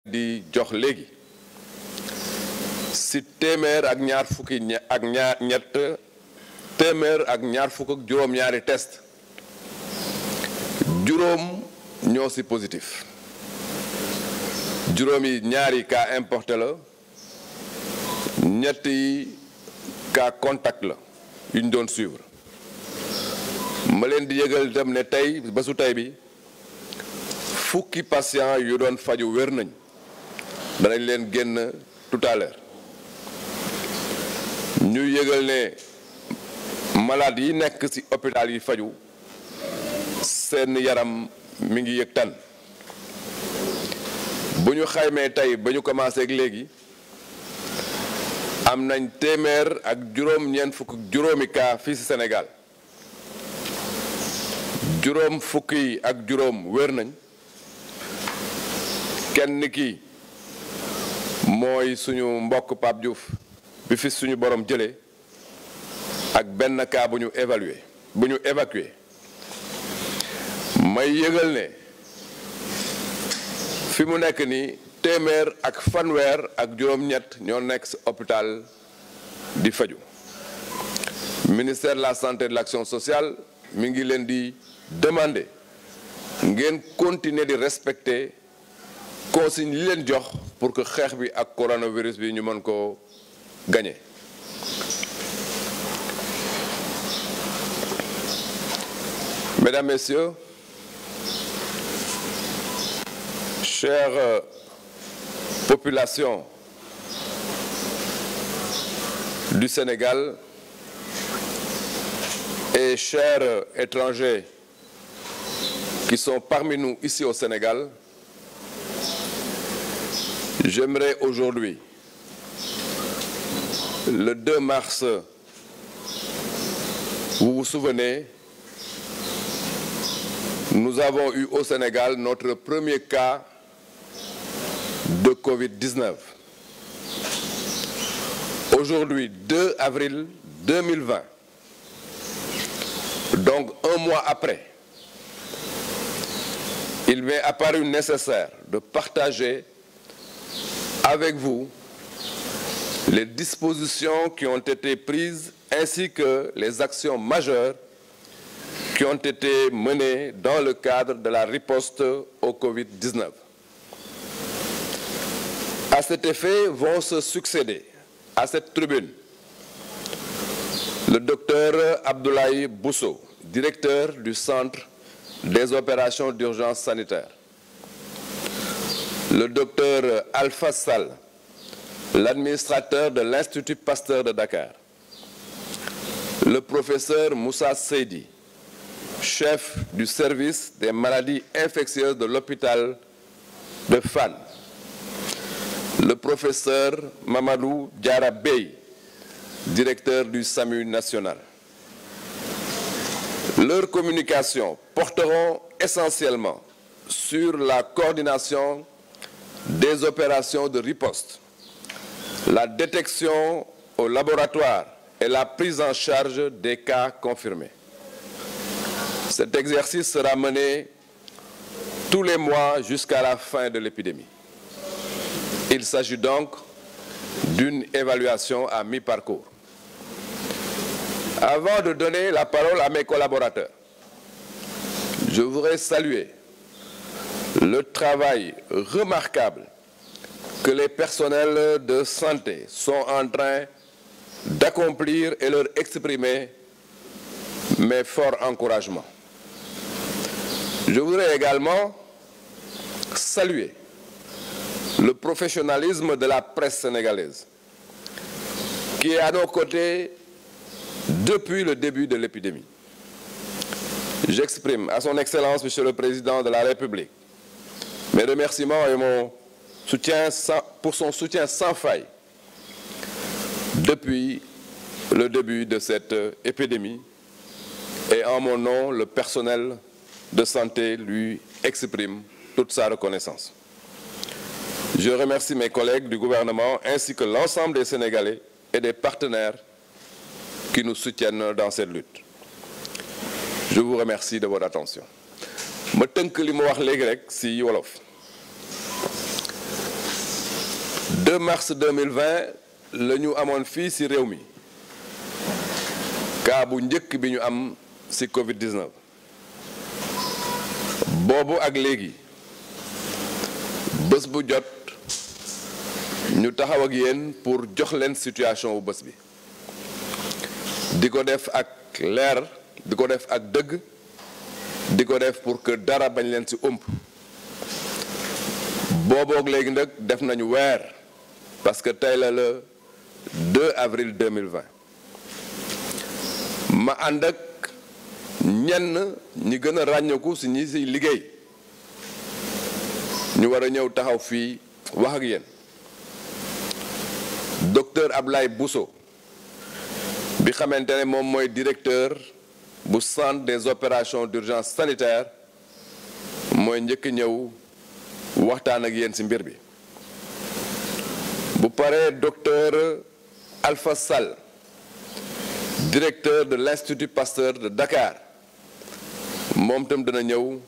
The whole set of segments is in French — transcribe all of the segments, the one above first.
di jox léegi si téeméer ak ñaar fukki ak ñett téeméer ak ñaar fukk ak juróom-ñaari test juróom ñoo si positif juróomi ñaari cas importé la ñetti cas contact la yu ñu doon suivre ma leen di yëgal itam ne tey bésu tey bi fukki patient yu doon faju wér nañ danañ leen génn tout à l'heure ñu yëgal ne malade yi nekk ci hôpital yi faju seen yaram mi ngi yëg tan bu ñu xaymee tey ba ñu commencé ak léegi am nañ téeméer ak juróom-ñeent fukk juróomi cas fii ci Sénégal juróom fukki ak juróom wér nañ kenn ki mooy suñu mbokk Pape Diouf bi fi suñu borom jëlee ak benn cas bu ñu évacué may yëgal ne fi mu nekk ni téeméer ak fanweer ak juróom-ñett ñoo nekk ci hôpital di faju ministère de la santé et de l'action sociale mi ngi leen di demander ngeen continuer di respecter consigne li leen jox pour que xeex bi ak coronavirus bi ñu mën ko gagner. Mesdames, Messieurs, chère population du Sénégal et chers étrangers qui sont parmi nous ici au Sénégal, j'aimerais aujourd'hui, le 2 mars, vous vous souvenez, nous avons eu au Sénégal notre premier cas de Covid-19. Aujourd'hui, 2 avril 2020, donc un mois après, il m'est apparu nécessaire de partager avec vous les dispositions qui ont été prises ainsi que les actions majeures qui ont été menées dans le cadre de la riposte au Covid-19. À cet effet, vont se succéder à cette tribune le docteur Abdoulaye Bousso, directeur du Centre des opérations d'urgence sanitaire, le docteur Alpha Sall, l'administrateur de l'Institut Pasteur de Dakar, le professeur Moussa Seydi, chef du service des maladies infectieuses de l'hôpital de Fann, le professeur Mamadou Diarra Bey, directeur du SAMU national. Leurs communications porteront essentiellement sur la coordination des opérations de riposte, la détection au laboratoire et la prise en charge des cas confirmés. Cet exercice sera mené tous les mois jusqu'à la fin de l'épidémie. Il s'agit donc d'une évaluation à mi-parcours. Avant de donner la parole à mes collaborateurs, je voudrais saluer le travail remarquable que les personnels de santé sont en train d'accomplir et leur exprimer mes forts encouragements. Je voudrais également saluer le professionnalisme de la presse sénégalaise, qui est à nos côtés depuis le début de l'épidémie. J'exprime à son Excellence, Monsieur le Président de la République, mes remerciements et mon soutien pour son soutien sans faille depuis le début de cette épidémie. Et en mon nom, le personnel de santé lui exprime toute sa reconnaissance. Je remercie mes collègues du gouvernement ainsi que l'ensemble des Sénégalais et des partenaires qui nous soutiennent dans cette lutte. Je vous remercie de votre attention. ma tënk li ma wax léegi rek ci wolof 2 mars 2020 la ñu amoon fii ci réew mi cas bu njëkk bi ñu am ci Covid-19 boobu ak léegi bés bu jot ñu taxaw ak yéen pour jox leen situation wu bés bi di ko def ak leer di ko def ak dëgg di ko def pour que dara bañ leen ci ump boobook léegi nag def nañu weer parce que tey la le 2 avril 2020 ma ànd ak ñenn ñi gën a ràññeeku ci ñi ci liggéey ñu war a ñëw taxaw fii wax ak yéen docteur Ablaye Bousso bi xamante ne moom mooy directeur bu centre des opérations d'urgence sanitaire mooy njëkk ñëw waxtaan ak yéen ci mbir bi bu paree docteur Alpha Sall directeur de l'Institut Pasteur de Dakar moom itam dana ñëw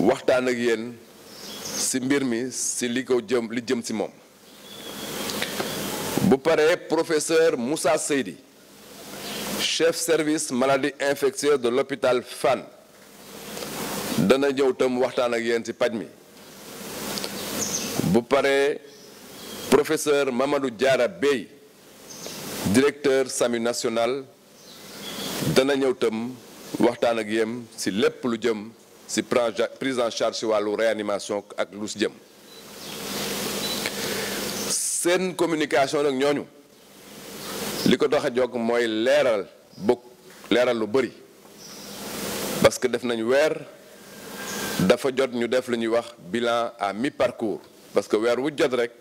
waxtaan ak yéen ci mbir mi ci li jëm ci moom bu paree professeur Moussa Seydi chef service maladie infectieuse de l'hôpital Fann dana ñëw tam waxtaan ak yéen ci paj mi bu paree professeur Mamadou Diarra Bey directeur SAMU national dana ñëw tam waxtaan ak yéen ci lépp lu jëm ci prise en charge ci wàllu réanimation ak lu ci jëm seen communication nag ñooñu li ko dox a jóg mooy leeral lu bari parce que def nañ weer dafa jot ñu def lu ñuy wax bilan à mi-parcours parce que weer wu jot rek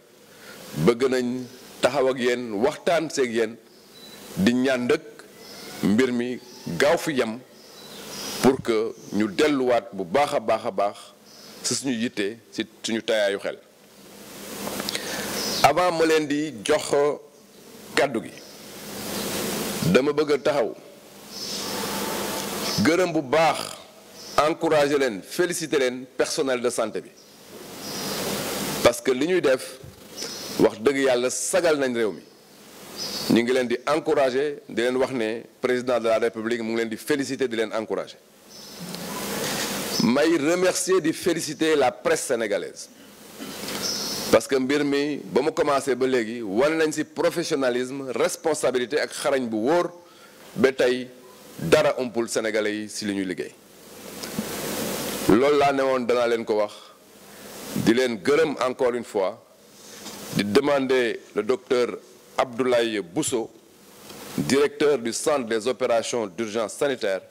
bëgg nañ taxaw ak yéen waxtaan seeg yéen di ñaan dëkk mbir mi gaaw fi yem pour que ñu delluwaat bu baax a baax ci suñu yitte ci suñu tayaayu xel avant ma leen di jox kàddu gi dama bëgg a taxaw gërëm bu baax encourager leen féliciter leen personnel de santé bi parce que li ñuy def wax dëgg yàlla sagal nañ réew mi ñu ngi leen di encourager di leen wax ne président de la république mu ngi leen di féliciter di leen encourager may remercier di féliciter la presse sénégalaise parce que mbir mi ba mu commencé ba léegi wane nañ ci professionnalisme responsabilité ak xarañ bu wóor ba tey dara umpul sénégalais yi ci li ñuy liggéey loolu laa ne woon danaa leen ko wax di leen gërëm encore une fois di demander le docteur Abdoulaye Bousso directeur du centre des opérations d'urgence sanitaire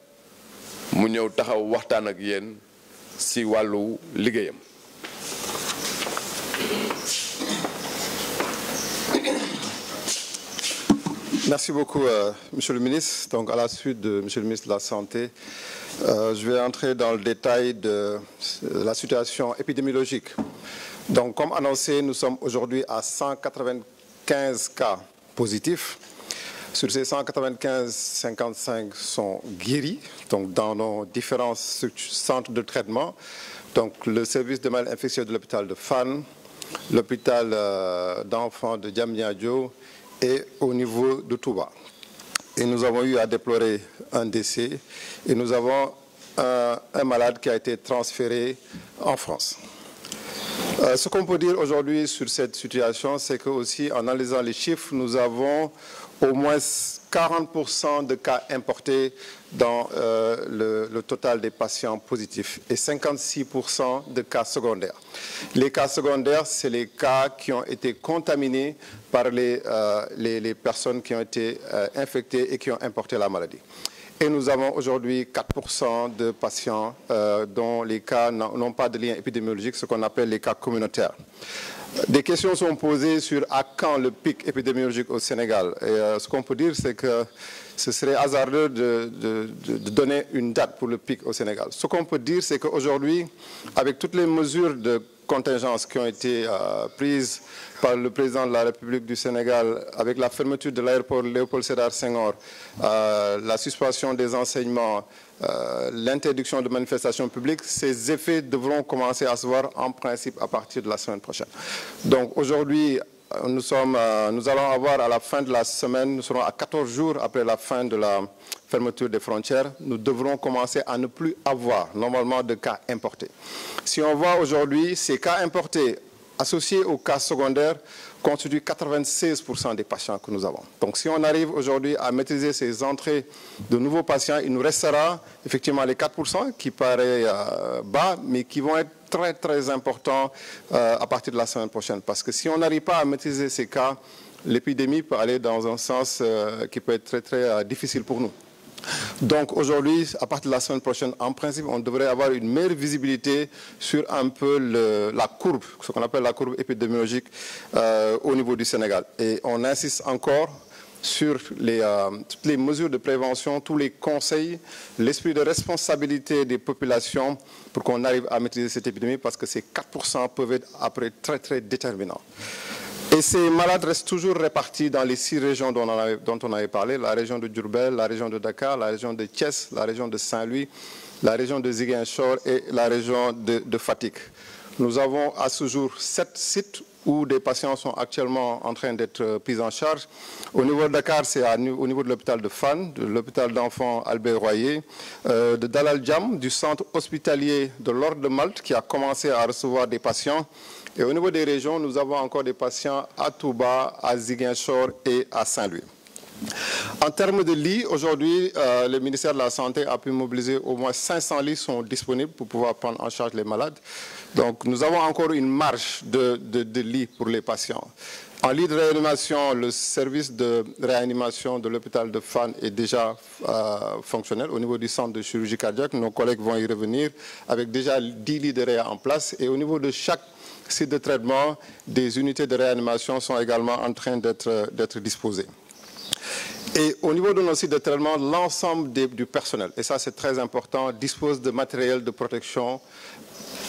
mu ñëw taxaw waxtaan ak yéen ci wàllu liggéeyam. Merci beaucoup, Monsieur le ministre. Donc, à la suite de Monsieur le ministre de la Santé, je vais entrer dans le détail de la situation épidémiologique. Donc, comme annoncé, nous sommes aujourd'hui à 195 cas positifs. Sur ces 195, 55 sont guéris, donc dans nos différents centres de traitement. Donc, le service de maladies infectieuses de l'hôpital de Fann, l'hôpital d'enfants de Diamniadio et au niveau de Touba. Et nous avons eu à déplorer un décès et nous avons un malade qui a été transféré en France. Ce qu'on peut dire aujourd'hui sur cette situation, c'est que aussi en analysant les chiffres, nous avons au moins 40% de cas importés dans le total des patients positifs et 56% de cas secondaires. Les cas secondaires, c'est les cas qui ont été contaminés par les personnes qui ont été infectées et qui ont importé la maladie. Et nous avons aujourd'hui 4% de patients dont les cas n'ont pas de lien épidémiologique, ce qu'on appelle les cas communautaires. Des questions sont posées sur à quand le pic épidémiologique au Sénégal. Et ce qu'on peut dire, c'est que ce serait hasardeux de donner une date pour le pic au Sénégal. Ce qu'on peut dire, c'est qu'aujourd'hui, avec toutes les mesures de contingence qui ont été prises par le président de la République du Sénégal, avec la fermeture de l'aéroport Léopold Sédar Senghor, la suspension des enseignements, l'interdiction de manifestations publiques, ces effets devront commencer à se voir en principe à partir de la semaine prochaine. Donc aujourd'hui, nous allons avoir à la fin de la semaine, nous serons à 14 jours après la fin de la fermeture des frontières, nous devrons commencer à ne plus avoir normalement de cas importés. Si on voit aujourd'hui, ces cas importés associés aux cas secondaires constituent 96% des patients que nous avons. Donc si on arrive aujourd'hui à maîtriser ces entrées de nouveaux patients, il nous restera effectivement les 4% qui paraît bas, mais qui vont être très très importants à partir de la semaine prochaine. Parce que si on n'arrive pas à maîtriser ces cas, l'épidémie peut aller dans un sens qui peut être très très difficile pour nous. Donc aujourd'hui, à partir de la semaine prochaine, en principe, on devrait avoir une meilleure visibilité sur un peu la courbe, ce qu'on appelle la courbe épidémiologique au niveau du Sénégal. Et on insiste encore sur toutes les mesures de prévention, tous les conseils, l'esprit de responsabilité des populations pour qu'on arrive à maîtriser cette épidémie parce que ces 4% peuvent être après très très déterminants. Et ces malades restent toujours répartis dans les 6 régions dont on avait parlé, la région de Diourbel, la région de Dakar, la région de Thiès, la région de Saint-Louis, la région de Ziguinchor et la région de Fatick. Nous avons à ce jour 7 sites où des patients sont actuellement en train d'être pris en charge. Au niveau de Dakar, c'est au niveau de l'hôpital de Fann, de l'hôpital d'enfants Albert Royer, de Dalal Jamm, du centre hospitalier de l'Ordre de Malte qui a commencé à recevoir des patients. Et au niveau des régions, nous avons encore des patients à Touba, à Ziguinchor et à Saint-Louis. En termes de lits, aujourd'hui, le ministère de la Santé a pu mobiliser au moins 500 lits sont disponibles pour pouvoir prendre en charge les malades. Donc nous avons encore une marge de lits pour les patients. En lit de réanimation, le service de réanimation de l'hôpital de Fann est déjà fonctionnel. Au niveau du centre de chirurgie cardiaque, nos collègues vont y revenir avec déjà 10 lits de réa en place. Et au niveau de chaque site de traitement, des unités de réanimation sont également en train d'être disposées. Et au niveau de nos sites de traitement, l'ensemble du personnel, et ça c'est très important, dispose de matériel de protection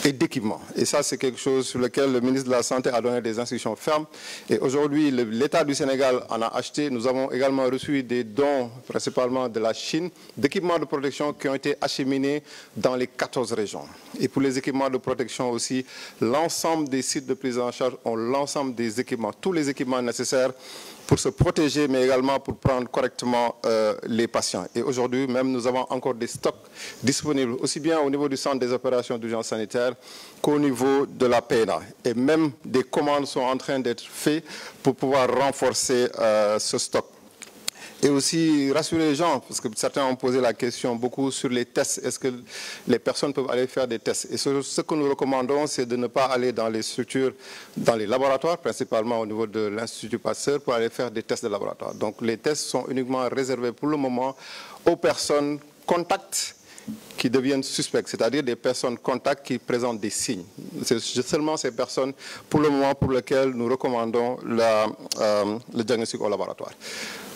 et d'équipement. Et ça, c'est quelque chose sur lequel le ministre de la Santé a donné des instructions fermes. Et aujourd'hui, l'État du Sénégal en a acheté. Nous avons également reçu des dons, principalement de la Chine, d'équipements de protection qui ont été acheminés dans les 14 régions. Et pour les équipements de protection aussi, l'ensemble des sites de prise en charge ont l'ensemble des équipements, tous les équipements nécessaires pour se protéger, mais également pour prendre correctement les patients. Et aujourd'hui, même, nous avons encore des stocks disponibles, aussi bien au niveau du centre des opérations d'urgence sanitaire qu'au niveau de la PNA. Et même des commandes sont en train d'être faites pour pouvoir renforcer ce stock. Et aussi rassurer les gens, parce que certains ont posé la question beaucoup sur les tests. Est-ce que les personnes peuvent aller faire des tests? Et ce que nous recommandons, c'est de ne pas aller dans les structures, dans les laboratoires, principalement au niveau de l'Institut Pasteur, pour aller faire des tests de laboratoire. Donc les tests sont uniquement réservés pour le moment aux personnes contacts qui deviennent suspects, c'est-à-dire des personnes contacts qui présentent des signes. C'est seulement ces personnes, pour le moment, pour lesquelles nous recommandons le diagnostic au laboratoire.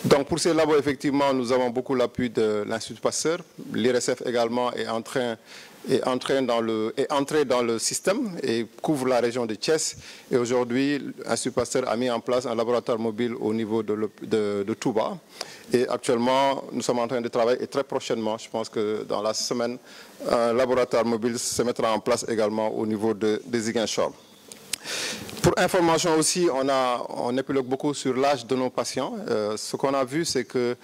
Donc pour ces labos, effectivement, nous avons beaucoup l'appui de l'Institut Pasteur. L'IRSF également est entré dans le système et couvre la région de Thiès. Et aujourd'hui, l'Institut Pasteur a mis en place un laboratoire mobile au niveau de Touba. Et actuellement, nous sommes en train de travailler et très prochainement, je pense que dans la semaine, un laboratoire mobile se mettra en place également au niveau de Ziguinchor. Pour information aussi, on épilogue beaucoup sur l'âge de nos patients. Ce qu'on a vu, c'est que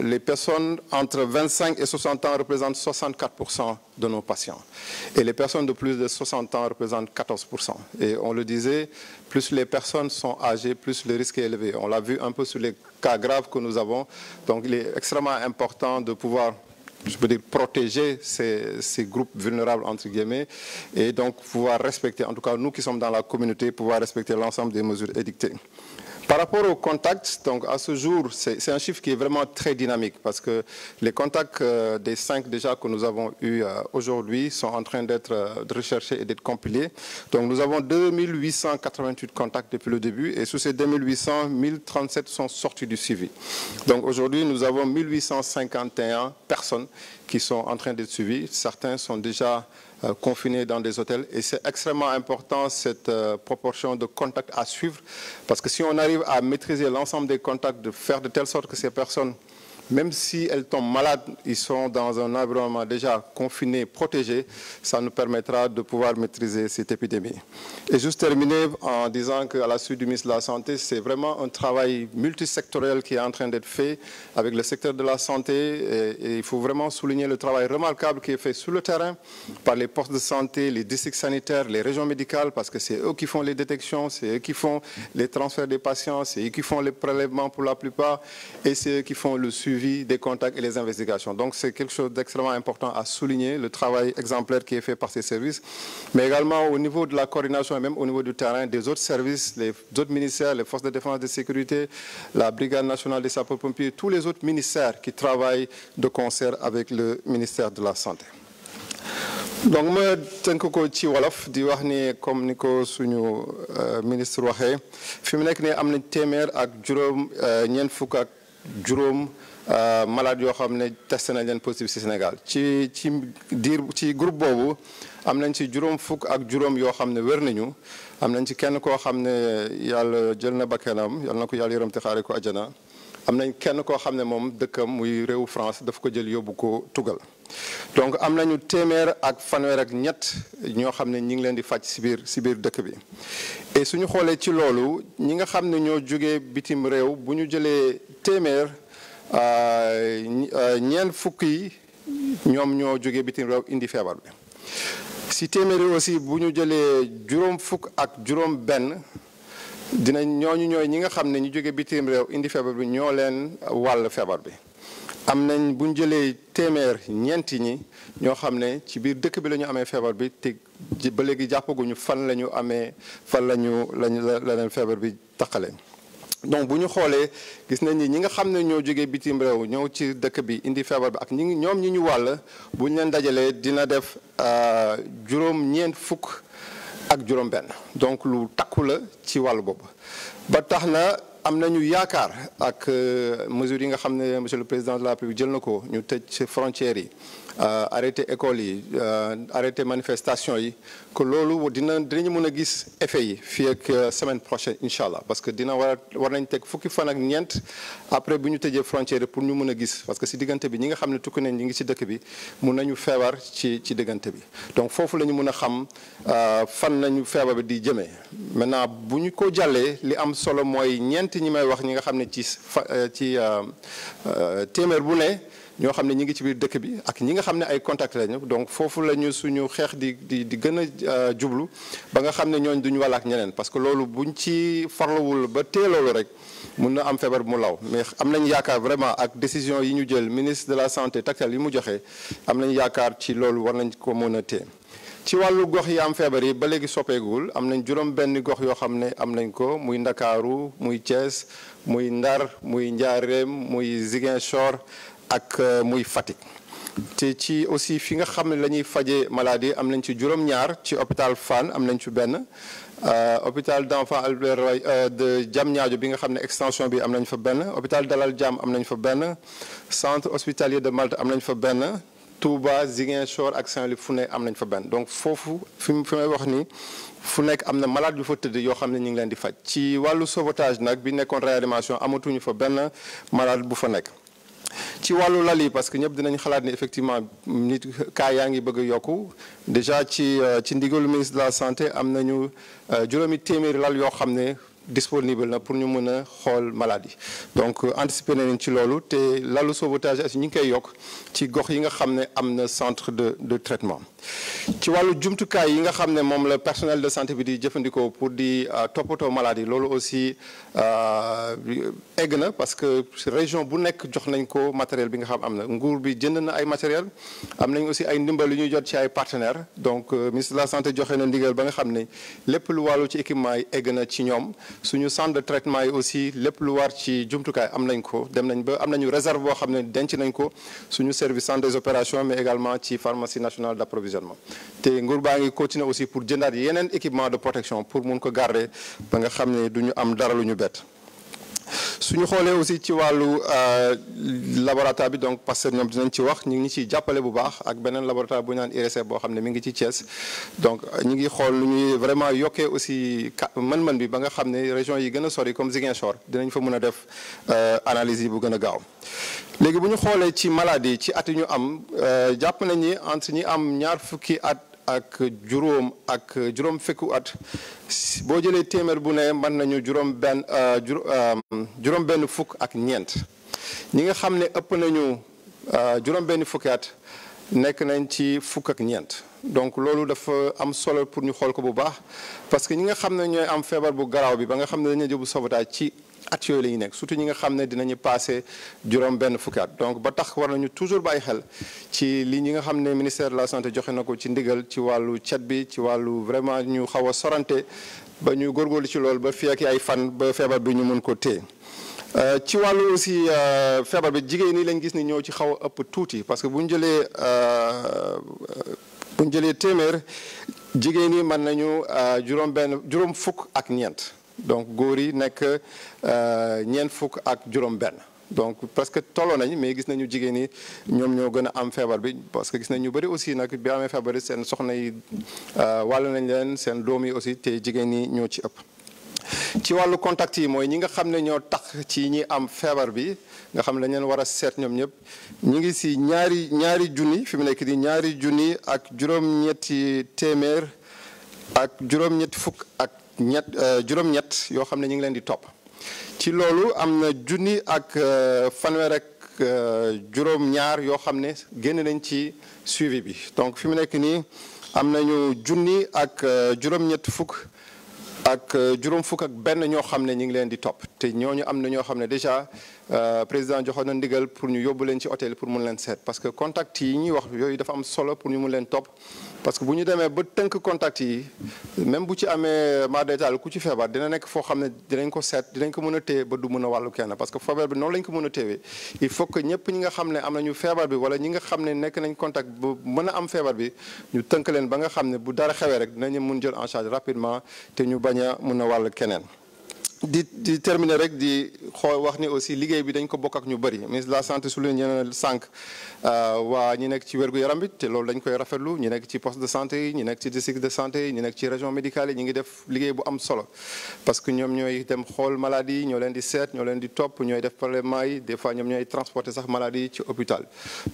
les personnes entre 25 et 60 ans représentent 64% de nos patients. Et les personnes de plus de 60 ans représentent 14%. Et on le disait, plus les personnes sont âgées, plus le risque est élevé. On l'a vu un peu sur les cas graves que nous avons. Donc il est extrêmement important de pouvoir, je peux dire, protéger ces groupes vulnérables, entre guillemets, et donc pouvoir respecter, en tout cas nous qui sommes dans la communauté, pouvoir respecter l'ensemble des mesures édictées. Par rapport aux contacts, donc à ce jour, c'est un chiffre qui est vraiment très dynamique parce que les contacts des 5 déjà que nous avons eus aujourd'hui sont en train d'être recherchés et d'être compilés. Donc nous avons 2888 contacts depuis le début et sur ces 2800, 1037 sont sortis du suivi. Donc aujourd'hui, nous avons 1851 personnes qui sont en train d'être suivies. Certains sont déjà confinés dans des hôtels et c'est extrêmement important cette proportion de contacts à suivre parce que si on arrive à maîtriser l'ensemble des contacts, de faire de telle sorte que ces personnes même si elles tombent malades, ils sont dans un environnement déjà confiné, protégé, ça nous permettra de pouvoir maîtriser cette épidémie. Et juste terminer en disant qu'à la suite du ministre de la Santé, c'est vraiment un travail multisectoriel qui est en train d'être fait avec le secteur de la santé et il faut vraiment souligner le travail remarquable qui est fait sur le terrain par les postes de santé, les districts sanitaires, les régions médicales, parce que c'est eux qui font les détections, c'est eux qui font les transferts des patients, c'est eux qui font les prélèvements pour la plupart et c'est eux qui font le suivi des contacts et les investigations. Donc c'est quelque chose d'extrêmement important à souligner, le travail exemplaire qui est fait par ces services, mais également au niveau de la coordination et même au niveau du terrain des autres services, les autres ministères, les forces de défense et de sécurité, la Brigade nationale des sapeurs-pompiers, tous les autres ministères qui travaillent de concert avec le ministère de la Santé. Donc ma tënk ko ci wolof di wax ni comme ni ko suñu ministre waxee fi mu nekk ne am nañ téeméer ak juróom ñeent fukk ak juróom malade yoo xam ne testé nañ leen positif ci Sénégal ci groupe boobu am nañ ci juróom fukk ak juróom yoo xam ne wér nañu am nañ ci kenn koo xam ne yàlla jël na bakkanam yàlla na ko yàlla yërëm te xaare ko àjjana am nañ kenn koo xam ne moom dëkkam muy réewu France daf ko jël yóbbu ko tugal donc am nañu téeméer ak fanweer ak ñett ñoo xam ne ñi ngi leen di faj ci biir dëkk bi et suñu xoolee ci loolu ñi nga xam ne ñoo jógee bitim réew bu ñu jëlee téeméer ñeent fukk yi ñoom ñoo jógee bitim réew indi feebar bi si téeméer yi aussi bu ñu jëlee juróom fukk ak juróom benn ñooñu ñooy ñi nga xam ne ñu jógee bitim réew indi feebar bi ñoo leen wàll feebar bi am nañ bu ñu jëlee téeméer ñeenti ñi ñoo xam ne ci biir dëkk bi la ñu amee feebar bi te ba léegi jàppaguñu fan la ñu amee fan la leen feebar bi taqale donc bu ñu xoolee gis nañ ni ñi nga xam ne ñoo jógee bitim réew ñëw ci dëkk bi indi feebar bi ak ñoom ñi ñu wàll bu ñu leen dajalee dina def juróom-ñeent fukk ak juróom-benn donc lu takku la ci wàllu boobu ba tax na am nañu yaakaar ak mesures yi nga xam ne monsieur le président de la République jël na ko ñu tëj frontières yi arrêté école yi arrêté manifestation yi que loolu dinañu mën a gis effet yi fii ak semaine prochaine incha allah parce que war nañ teg fukki fan ak ñeent après bu ñu tëjee frontière yi pour ñu mën a gis parce que si diggante bi ñi nga xam ne tukki nañ ñi ngi si dëkk bi mun nañu feebar ci diggante bi donc foofu la ñu mën a xam fan nañu feebar bi di jëmee maintenant bu ñu ko jàllee li am solo mooy ñeent ñi may wax ñi nga xam ne ci téeméer bu ne ñoo xam ne ñi ngi ci biir dëkk bi ak ñi nga xam ne ay contact lañu donc foofu la ñu suñu xeex di gën a jublu ba nga xam ne ñooñ duñu wàll ak ñeneen parce que loolu buñ ci farlawul ba tee loolu rek mun na am feebar bu mu law mais am nañ yaakaar vraiment ak décision yi ñu jël ministre de la santé taktal yi mu joxe am nañ yaakaar ci loolu war nañ ko mën a téye ci wàllu gox yi am feebar yi ba léegi soppeegul am nañ juróom benn gox yoo xam ne am nañ ko muy Ndakaaru muy Thiès muy Ndar muy Njaareem muy Ziguinchor ak muy Fatick te ci aussi fi nga xam ne la ñuy fajee maladie am nañ ci juróom-ñaar ci hôpital Fann am nañ ci benn hôpital d'enfants Albert Royer de Diamniadio bi nga xam ne extension bi am nañ fa benn hôpital Dalal Jàmm am nañ fa benn centre hospitalier de Malte am nañ fa benn Touba Ziguinchor ak Saint-Louis fu ne am nañ fa benn donc foofu fi may wax ni fu nekk am na malade yu fa tëdd yoo xam ne ñu ngi leen di faj ci wàllu sauvetage nag bi nekkoon réanimation amatuñu fa benn malade bu fa nekk ci wàllu lal yi parce que ñëpp dinañ xalaat ni effectivement nit cas yaa ngi bëgg a yokku déjà ci ndigalu ministre de la santé am nañu juróomi téeméeri lal yoo xam ne disponible na pour ñu mën a xool maladie donc anticiper nañ ci loolu te lalu sauvetage as ñu ngi koy yokk ci gox yi nga xam ne am na centre de traitement ci wàllu jumtukaay yi nga xam ne moom la personnel de santé bi di jëfandikoo pour di toppatoo maladie loolu aussi egg na parce que région bu nekk jox nañ ko matériel bi nga xam am na nguur bi jënd na ay matériel am nañ aussi ay ndimbal yu ñuy jot ci ay partenaires donc ministre de la santé joxe na ndigal ba nga xam ne lépp lu wàllu ci équipement yi egg na ci ñoom suñu centre de traitement yi aussi lépp lu war ci jumtukaay am nañ ko dem nañ ba am nañu réserve boo xam ne denc nañ ko suñu service centre des opérations mais également ci pharmacie nationale d'approvisionnement te nguur baa ngi continuer aussi pour jëndaat yeneen équipement de protection pour mun ko garder ba nga xam ne du ñu am dara lu ñu bett suñu xoolee aussi ci wàllu laboratoire bi donc parce que ñoom dinañ ci wax ñu ngi ciy jàppale bu baax ak beneen laboratoire bu ñu naan IRSF boo xam ne mi ngi ci Thiès donc ñu ngi xool lu ñuy vraiment yokkee aussi mën-mën bi ba nga xam ne région yi gën a sori comme Ziguinchor dinañ fa mën a def analyse yi bu gën a gaaw léegi bu ñu xoolee ci maladie ci at yi ñu am jàpp nañ ni entre ñi am ñaar fukki at ak juróom fukki at boo jëlee téeméer bu ne mën nañu juróom benn fukk ak ñeent ñi nga xam ne ëpp nañu juróom benn fukki at nekk nañ ci fukk ak ñeent donc loolu dafa am solo pour ñu xool ko bu baax parce que ñi nga xam ne ñooy am feebar bu garaaw bi ba nga xam ne dañuy yóbbu sauvetage ci at yooyu la ñu nekk surtout ñi nga xam ne dinañu passé juróom benn fukki at donc ba tax war nañu toujours bàyyi xel ci li ñi nga xam ne ministère de la santé joxe na ko ci ndigal ci wàllu cet bi ci wàllu vraiment ñu xaw a sorante ba ñu góorgóorlu ci loolu ba fii ak ay fan ba feebar bi ñu mën ko téye ci wàllu aussi feebar bi jigéen ñi lañ gis ni ñoo ci xaw a ëpp tuuti parce que bu ñu jëlee téeméer jigéen ñi mën nañu juróom fukk ak ñeent donc góor yi nekk ñeent fukk ak juróom benn donc parce que tolloo nañ mais gis nañu jigéen ñi ñoom ñoo gën a am feebar bi parce que gis nañ ñu bëri aussi nag bi amee feebar bi seen soxna yi wàll nañ leen seen doom yi aussi te jigéen ñi ñoo ci ëpp ci wàllu contact yi mooy ñi nga xam ne ñoo tax ci ñi am feebar bi nga xam ne dañ leen war a seet ñoom ñëpp ñu ngi si ñaari junni fi mu nekk di ñaari junni ak juróom-ñetti téeméer ak juróom-ñetti fukk ak juróom-ñett yoo xam ne ñu ngi leen di topp ci loolu am na junni ak fanweer ak juróom-ñaar yoo xam ne génn nañ ci suivi bi donc fi mu nekk nii am nañu junni ak juróom-ñett fukk ak juróom fukk ak benn ñoo xam ne ñu ngi leen di topp te ñooñu am na ñoo xam ne déjà président joxoon na ndigal pour ñu yóbbu leen ci hôtel pour mun leen seet parce que contact yi ñuy wax yooyu dafa am solo pour ñu mun leen topp parce que bu ñu demee ba tënk contact yi même bu ci amee ma détail ku ci feebar dina nekk foo xam ne dinañ ko seet dinañ ko mën a téye ba du mën a wàllu kenn parce que feebar bi noonu lañ ko mën a téewee il faut que ñëpp ñi nga xam ne am nañu feebar bi wala ñi nga xam ne nekk nañ contact bu mën a am feebar bi ñu tënk leen ba nga xam ne bu dara xewee rek dinañu mun jël en charge rapidement te ñu bañ a mun a wàll keneen di terminer rek di xool wax ni aussi liggéey bi dañ ko bokk ak ñu bëri ministre de la santé souligné na sànq waa ñi nekk ci wérgu yaram bi te loolu dañ koy rafetlu ñi nekk ci poste de santé yi ñi nekk ci district de santé yi ñi nekk ci région médicale yi ñi ngi def liggéey bu am solo parce que ñoom ñooy dem xool maladie yi ñoo leen di seet ñoo leen di topp ñooy def prélèvement yi des fois ñoom ñooy transporter sax maladie yi ci hôpital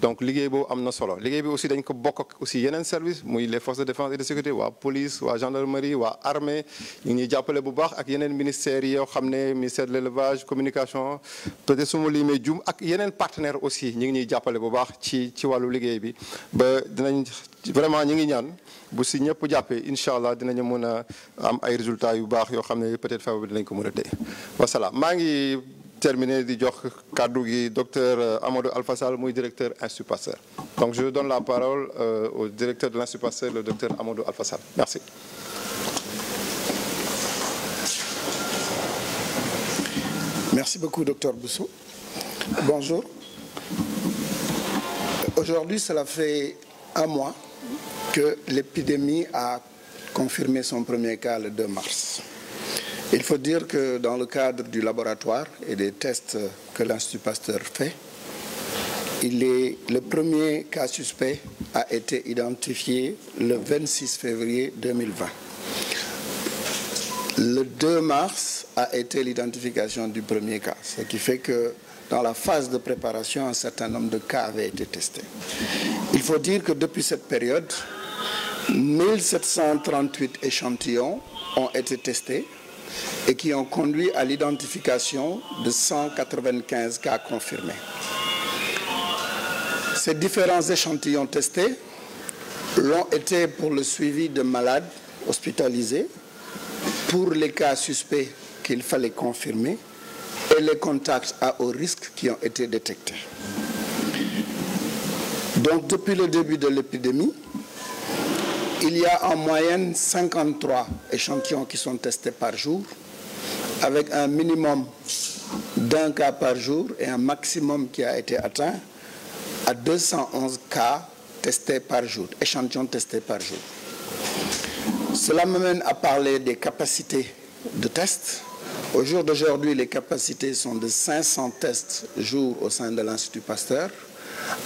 donc liggéey boobu am na solo liggéey bi aussi dañ ko bokk ak aussi yeneen service muy les forces de défense et de sécurité waa police waa gendarmerie waa armée ñu ngi ñuy jàppale bu baax ak yeneen ministères yi yoo xam ne ministère de l'élevage communication peut-être su ma limee jum ak yeneen partenaires aussi ñu ngi ñuy jàppale bu baax ci wàllu liggéey bi ba dinañ vraiment ñu ngi ñaan bu si ñëpp jàppee incha allah dinañu mën a am ay résultats yu baax yoo xam ne peut-être feebar bi dinañ ko mën a téye wasalaam maa ngi terminer di jox kàddu gi docteur Amadou Alpha Sall muy directeur Institut Pasteur donc je donne la parole au directeur de l'Institut Pasteur le docteur Amadou Alpha Sall merci. Merci beaucoup, docteur Bousso. Bonjour. Aujourd'hui, cela fait un mois que l'épidémie a confirmé son premier cas le 2 mars. Il faut dire que dans le cadre du laboratoire et des tests que l'Institut Pasteur fait, le premier cas suspect a été identifié le 26 février 2020. Le 2 mars a été l'identification du premier cas, ce qui fait que dans la phase de préparation, un certain nombre de cas avaient été testés. Il faut dire que depuis cette période, 1738 échantillons ont été testés et qui ont conduit à l'identification de 195 cas confirmés. Ces différents échantillons testés l'ont été pour le suivi de malades hospitalisés, pour les cas suspects qu'il fallait confirmer et les contacts à haut risque qui ont été détectés. Donc, depuis le début de l'épidémie, il y a en moyenne 53 échantillons qui sont testés par jour, avec un minimum d'un cas par jour et un maximum qui a été atteint à 211 cas testés par jour, échantillons testés par jour. Cela me mène à parler des capacités de tests. Au jour d'aujourd'hui, les capacités sont de 500 tests jour au sein de l'Institut Pasteur,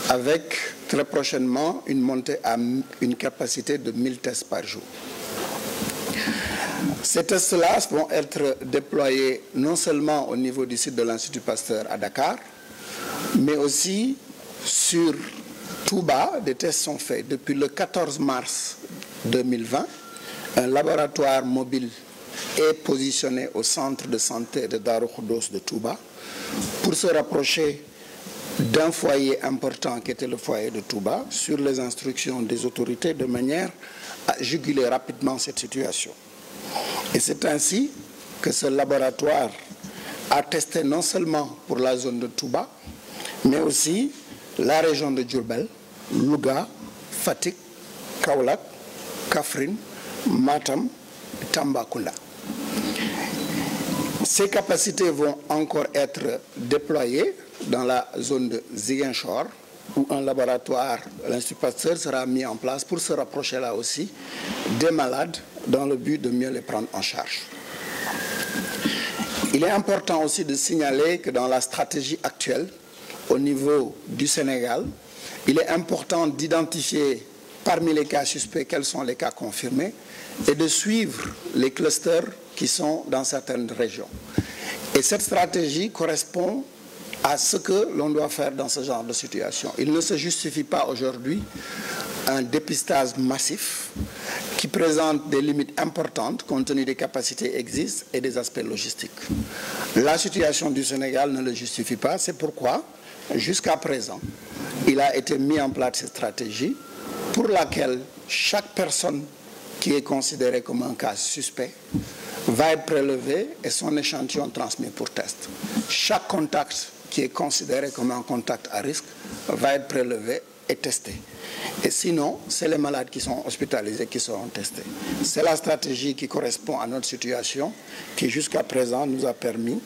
avec très prochainement une montée à une capacité de 1000 tests par jour. Ces tests-là vont être déployés non seulement au niveau du site de l'Institut Pasteur à Dakar, mais aussi sur Touba. Des tests sont faits depuis le 14 mars 2020. Un laboratoire mobile est positionné au centre de santé de Darou Khoudoss de Touba pour se rapprocher d'un foyer important qui était le foyer de Touba sur les instructions des autorités de manière à juguler rapidement cette situation. Et c'est ainsi que ce laboratoire a testé non seulement pour la zone de Touba, mais aussi la région de Diourbel, Louga, Fatick, Kaolack, Kaffrine, Matam, Tambacounda. Ces capacités vont encore être déployées dans la zone de Ziguinchor, où un laboratoire, l'Institut Pasteur, sera mis en place pour se rapprocher là aussi des malades dans le but de mieux les prendre en charge. Il est important aussi de signaler que dans la stratégie actuelle, au niveau du Sénégal, il est important d'identifier parmi les cas suspects quels sont les cas confirmés et de suivre les clusters qui sont dans certaines régions. Et cette stratégie correspond à ce que l'on doit faire dans ce genre de situation. Il ne se justifie pas aujourd'hui un dépistage massif qui présente des limites importantes compte tenu des capacités existantes et des aspects logistiques. La situation du Sénégal ne le justifie pas, c'est pourquoi, jusqu'à présent, il a été mis en place cette stratégie pour laquelle chaque personne qui est considérée comme un cas suspect va être prélevé et son échantillon transmis pour test. Chaque contact qui est considéré comme un contact à risque va être prélevé et testé. Et sinon, c'est les malades qui sont hospitalisés qui seront testés. C'est la stratégie qui correspond à notre situation qui, jusqu'à présent, nous a permis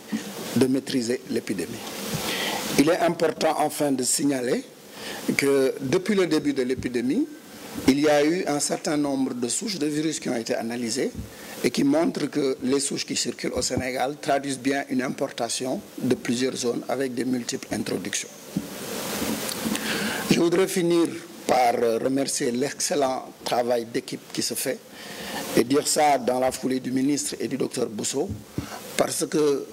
de maîtriser l'épidémie. Il est important, enfin, de signaler que depuis le début de l'épidémie, il y a eu un certain nombre de souches de virus qui ont été analysées et qui montrent que les souches qui circulent au Sénégal traduisent bien une importation de plusieurs zones avec de multiples introductions. Je voudrais finir par remercier l'excellent travail d'équipe qui se fait et dire ça dans la foulée du ministre et du docteur Bousso, parce que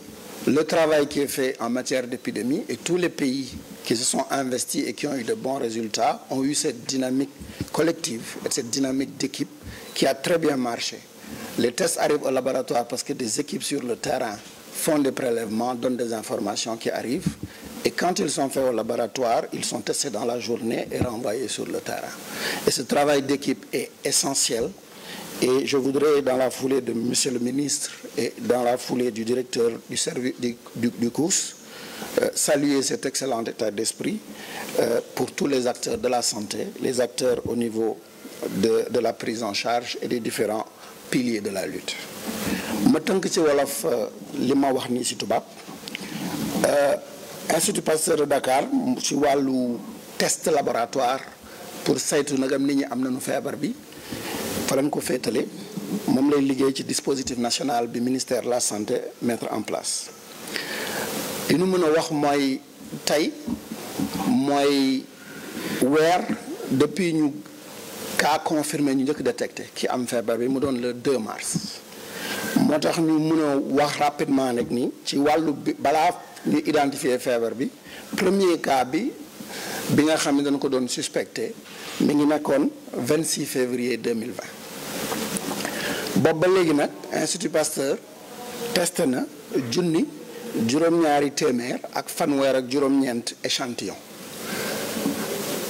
le travail qui est fait en matière d'épidémie et tous les pays qui se sont investis et qui ont eu de bons résultats ont eu cette dynamique collective et cette dynamique d'équipe qui a très bien marché. Les tests arrivent au laboratoire parce que des équipes sur le terrain font des prélèvements, donnent des informations qui arrivent. Et quand ils sont faits au laboratoire, ils sont testés dans la journée et renvoyés sur le terrain. Et ce travail d'équipe est essentiel. Et je voudrais, dans la foulée de M. le ministre et dans la foulée du directeur du service du COUS, saluer cet excellent état d'esprit pour tous les acteurs de la santé, les acteurs au niveau de la prise en charge et des différents piliers de la lutte. ma tënk ci wolof li ma wax nii ci tubaab Institut Pasteur de Dakar ci wàllu test laboratoire pour saytu nagam nit ñi am nañu feebar bi fa lañ ko féetale moom lay liggéey ci dispositif national bi ministère de la santé mettre en place li ñu mën a wax mooy tey mooy weer depuis ñu cas confirmé ñu njëkk détecté ki am feebar bi mu doon le 2 mars moo tax ñu mën a wax rapidement nag ni ci wàllu bi balaa ñu identifier feebar bi premier cas bi nga xam ne dañ ko doon suspecté mi ngi nekkoon 26 février 2020 boobu ba léegi nag Institut Pasteur testé na juróom-ñaari téeméer ak fanweer ak juróom-ñeent échantillon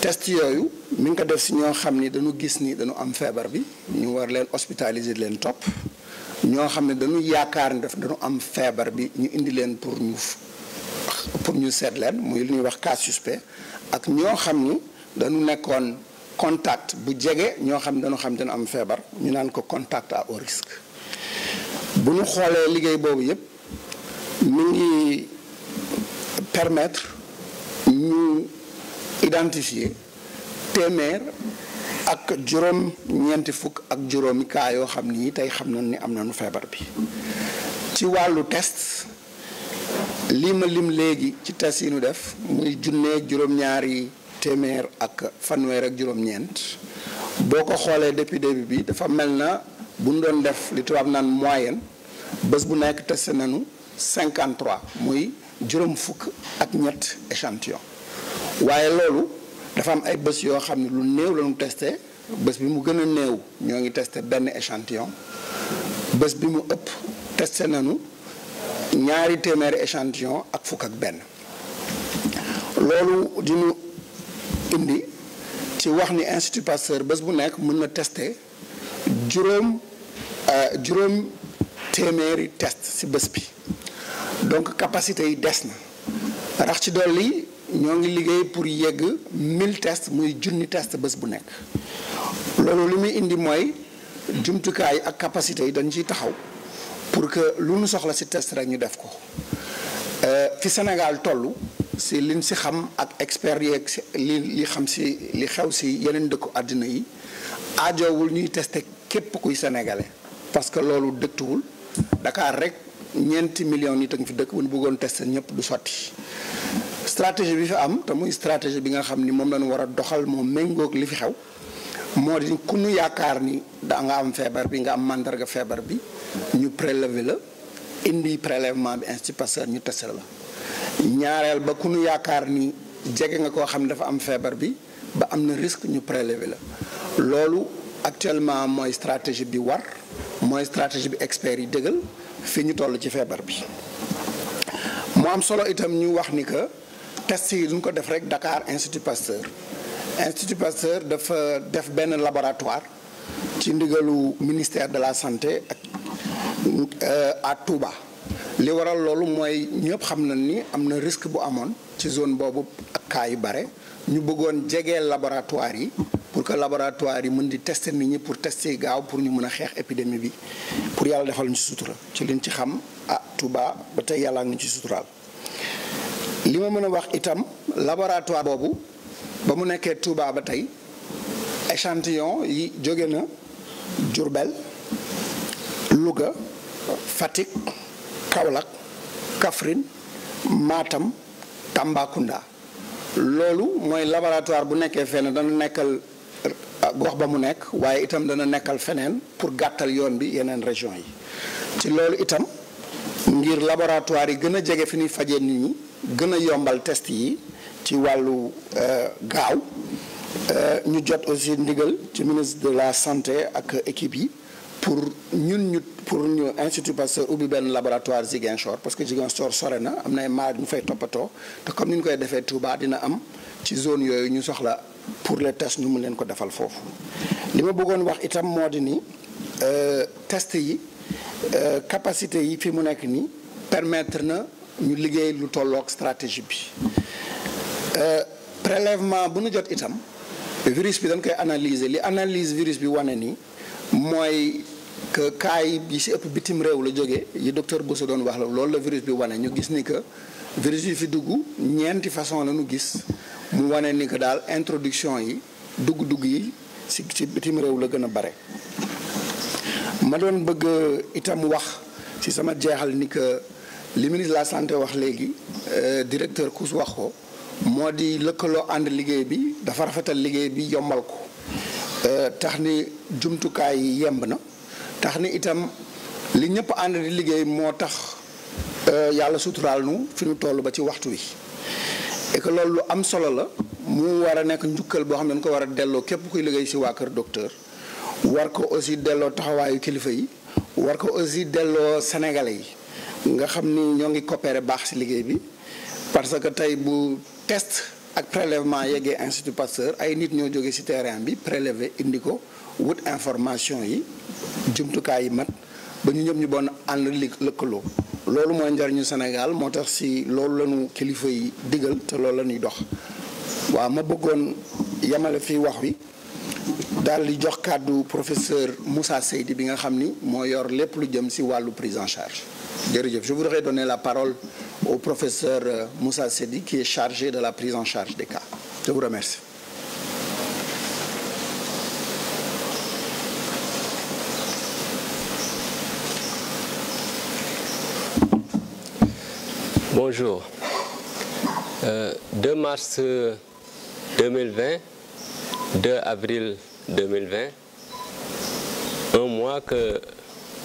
test yooyu mi ngi ko def si ñoo xam ni dañu gis ni dañu am feebar bi ñu war leen hospitaliser leen topp ñoo xam ne dañu yaakaar ni dañu am feebar bi ñu indi leen pour ñu seet leen muy lu ñuy wax cas suspect ak ñoo xam ni dañu nekkoon contact bu jege ñoo xam ne dañu xam dañu am feebar ñu naan ko contact à haut risque bu ñu xoolee liggéey boobu yépp mi ngi permettre ñu identifier téeméer ak juróom-ñeenti fukk ak juróomi cas yoo xam ni tey xam nañ ni am nañu feebar bi. ci wàllu test lii ma lim léegi ci test yi ñu def muy junneeg juróom-ñaari téeméer ak fanweer ak juróom-ñeent boo ko xoolee depuis début bi dafa mel na bu ñu doon def li tubaab naan moyenne bés bu nekk testé nañu 53 muy juróom fukk ak ñett échantillon waaye loolu dafa am ay bés yoo xam ne lu néew la ñu testé bés bi mu gën a néew ñoo ngi testé benn échantillon bés bi mu ëpp testé nañu ñaari téeméeri échantillon ak fukk ak benn loolu dinu indi ci wax ni Institut Pasteur bés bu nekk mën na testé juróom téeméeri test ci bés bi donc capacité yi des na rax ci dolli ñoo ngi liggéey pour yegg 1000 tests muy junni test bés bu nekk loolu li muy indi mooy jumtukaay ak capacité yi dañ ciy taxaw pour que lu nu soxla ci test rek ñu def ko fi Sénégal toll ci liñ ci xam ak expert yeeg li xam ci li xew ci yeneen dëkku àddina yi aajowul ñuy tester képp kuy sénégalais parce que loolu dëktuwul Dakar rek 4 millions nit a ngi fi dëkk bu ñu bëggoon tester ñëpp du sotti stratégie bi fi am te muy stratégie bi nga xam ni moom lañu war a doxal moom méngoog li fi xew moo di ku nu yaakaar ni da nga am feebar bi nga am màndarga feebar bi ñu prélever la indi prélèvement bi Institut Pasteur ñu testé la ñaareel ba ku nu yaakaar ni jege nga koo xam ne dafa am feebar bi ba am na risque ñu prélever la loolu actuellement mooy stratégie bi war mooy stratégie bi experts yi dëggal fi ñu toll ci feebar bi mu am solo itam ñu wax ni que test yi duñ ko def rek Dakar Institut Pasteur Institut Pasteur dafa def benn laboratoire ci ndigalu ministère de la santé ak à Touba li waral loolu mooy ñëpp xam nañ ni am na risque bu amoon ci zone boobu ak cas yu bare ñu bëggoon jegeel laboratoire yi pour que laboratoire yi mën di tester nit ñi pour tester gaaw pour ñu mën a xeex épidémie bi pour yàlla defal ñu ci sutura ci liñ ci xam Touba ba tey yàlla ngi ci suturaal li ma mën a wax itam laboratoire boobu ba mu nekkee Touba ba tey échantillon yi jóge na Diourbel Louga Fatick Kaolack Kaffrine Matam Tambacounda loolu mooy laboratoire bu nekkee fenn dana nekkal gox ba mu nekk waaye itam dana nekkal feneen pour gàttal yoon bi yeneen région yi ci loolu itam ngir laboratoire yi gën a jege fi ñuy fajee nit ñi gën a yombal test yi ci wàllu gaaw ñu jot aussi ndigal ci ministre de la santé ak équipe yi pour ñu Institut Pasteur ubbi benn laboratoire Ziguinchor parce que Ziguinchor sore na am na ay malade ñu fay toppatoo te comme ni ñu koy defee Touba dina am ci zone yooyu ñu soxla pour les tests ñu mun leen ko defal foofu. li ma bëggoon wax itam moo di ni test yi capacité yi fi mu nekk nii permettre na ñu liggéey lu tolloog stratégie bi prélèvement bu nu jot itam virus bi dañ koy analyser li analyse virus bi wane ni mooy que cas yi ci ëpp bitim réew la jógee yi docteur Bousso doon wax la loolu la virus bi wane ñu gis ni que virus yi fi dugg ñeenti façon la ñu gis mu wane ni que daal introduction yi dugg-dugg yi ci bitim réew la gën a bare. ma doon bëgg itam wax ci sama jeexal ni que li ministre de la santé wax léegi directeur Kous wax ko moo di lëkkaloo ànd liggéey bi dafa rafetal liggéey bi yombal ko tax ni jumtukaay yi yemb na tax ni itam li ñëpp ànd di liggéey moo tax yàlla suturaal nu fi ñu toll ba ci waxtu wi et que loolu lu am solo la mu war a nekk njukkal boo xam ne dañ ko war a delloo képp kuy liggéey ci waa kër docteur war ko aussi delloo taxawaayu kilifa yi war ko aussi delloo sénégalais yi nga xam ni ñoo ngi coopérer baax ci liggéey bi parce que tey bu test ak prélèvement yeggee Institut Pasteur ay nit ñoo jógee ci terrain bi prélever indi ko wut information yi jumtukaay yi mat ba ñu ñëpp ñu bon ànd lëkkaloo loolu mooy njariñu Sénégal moo tax ci loolu lañu kilifa yi digal te loolu la ñuy dox waaw ma bëggoon yamale fii wax wi daal di jox kàddu professeur Moussa Seydi bi nga xam ni moo yor lépp lu jëm ci wàllu prise en charge jërëjëf. Je voudrais donner la parole au professeur Moussa Seydi qui est chargé de la prise en charge des cas. Je vous remercie. Bonjour. 2 mars 2020, 2 avril 2020, un mois que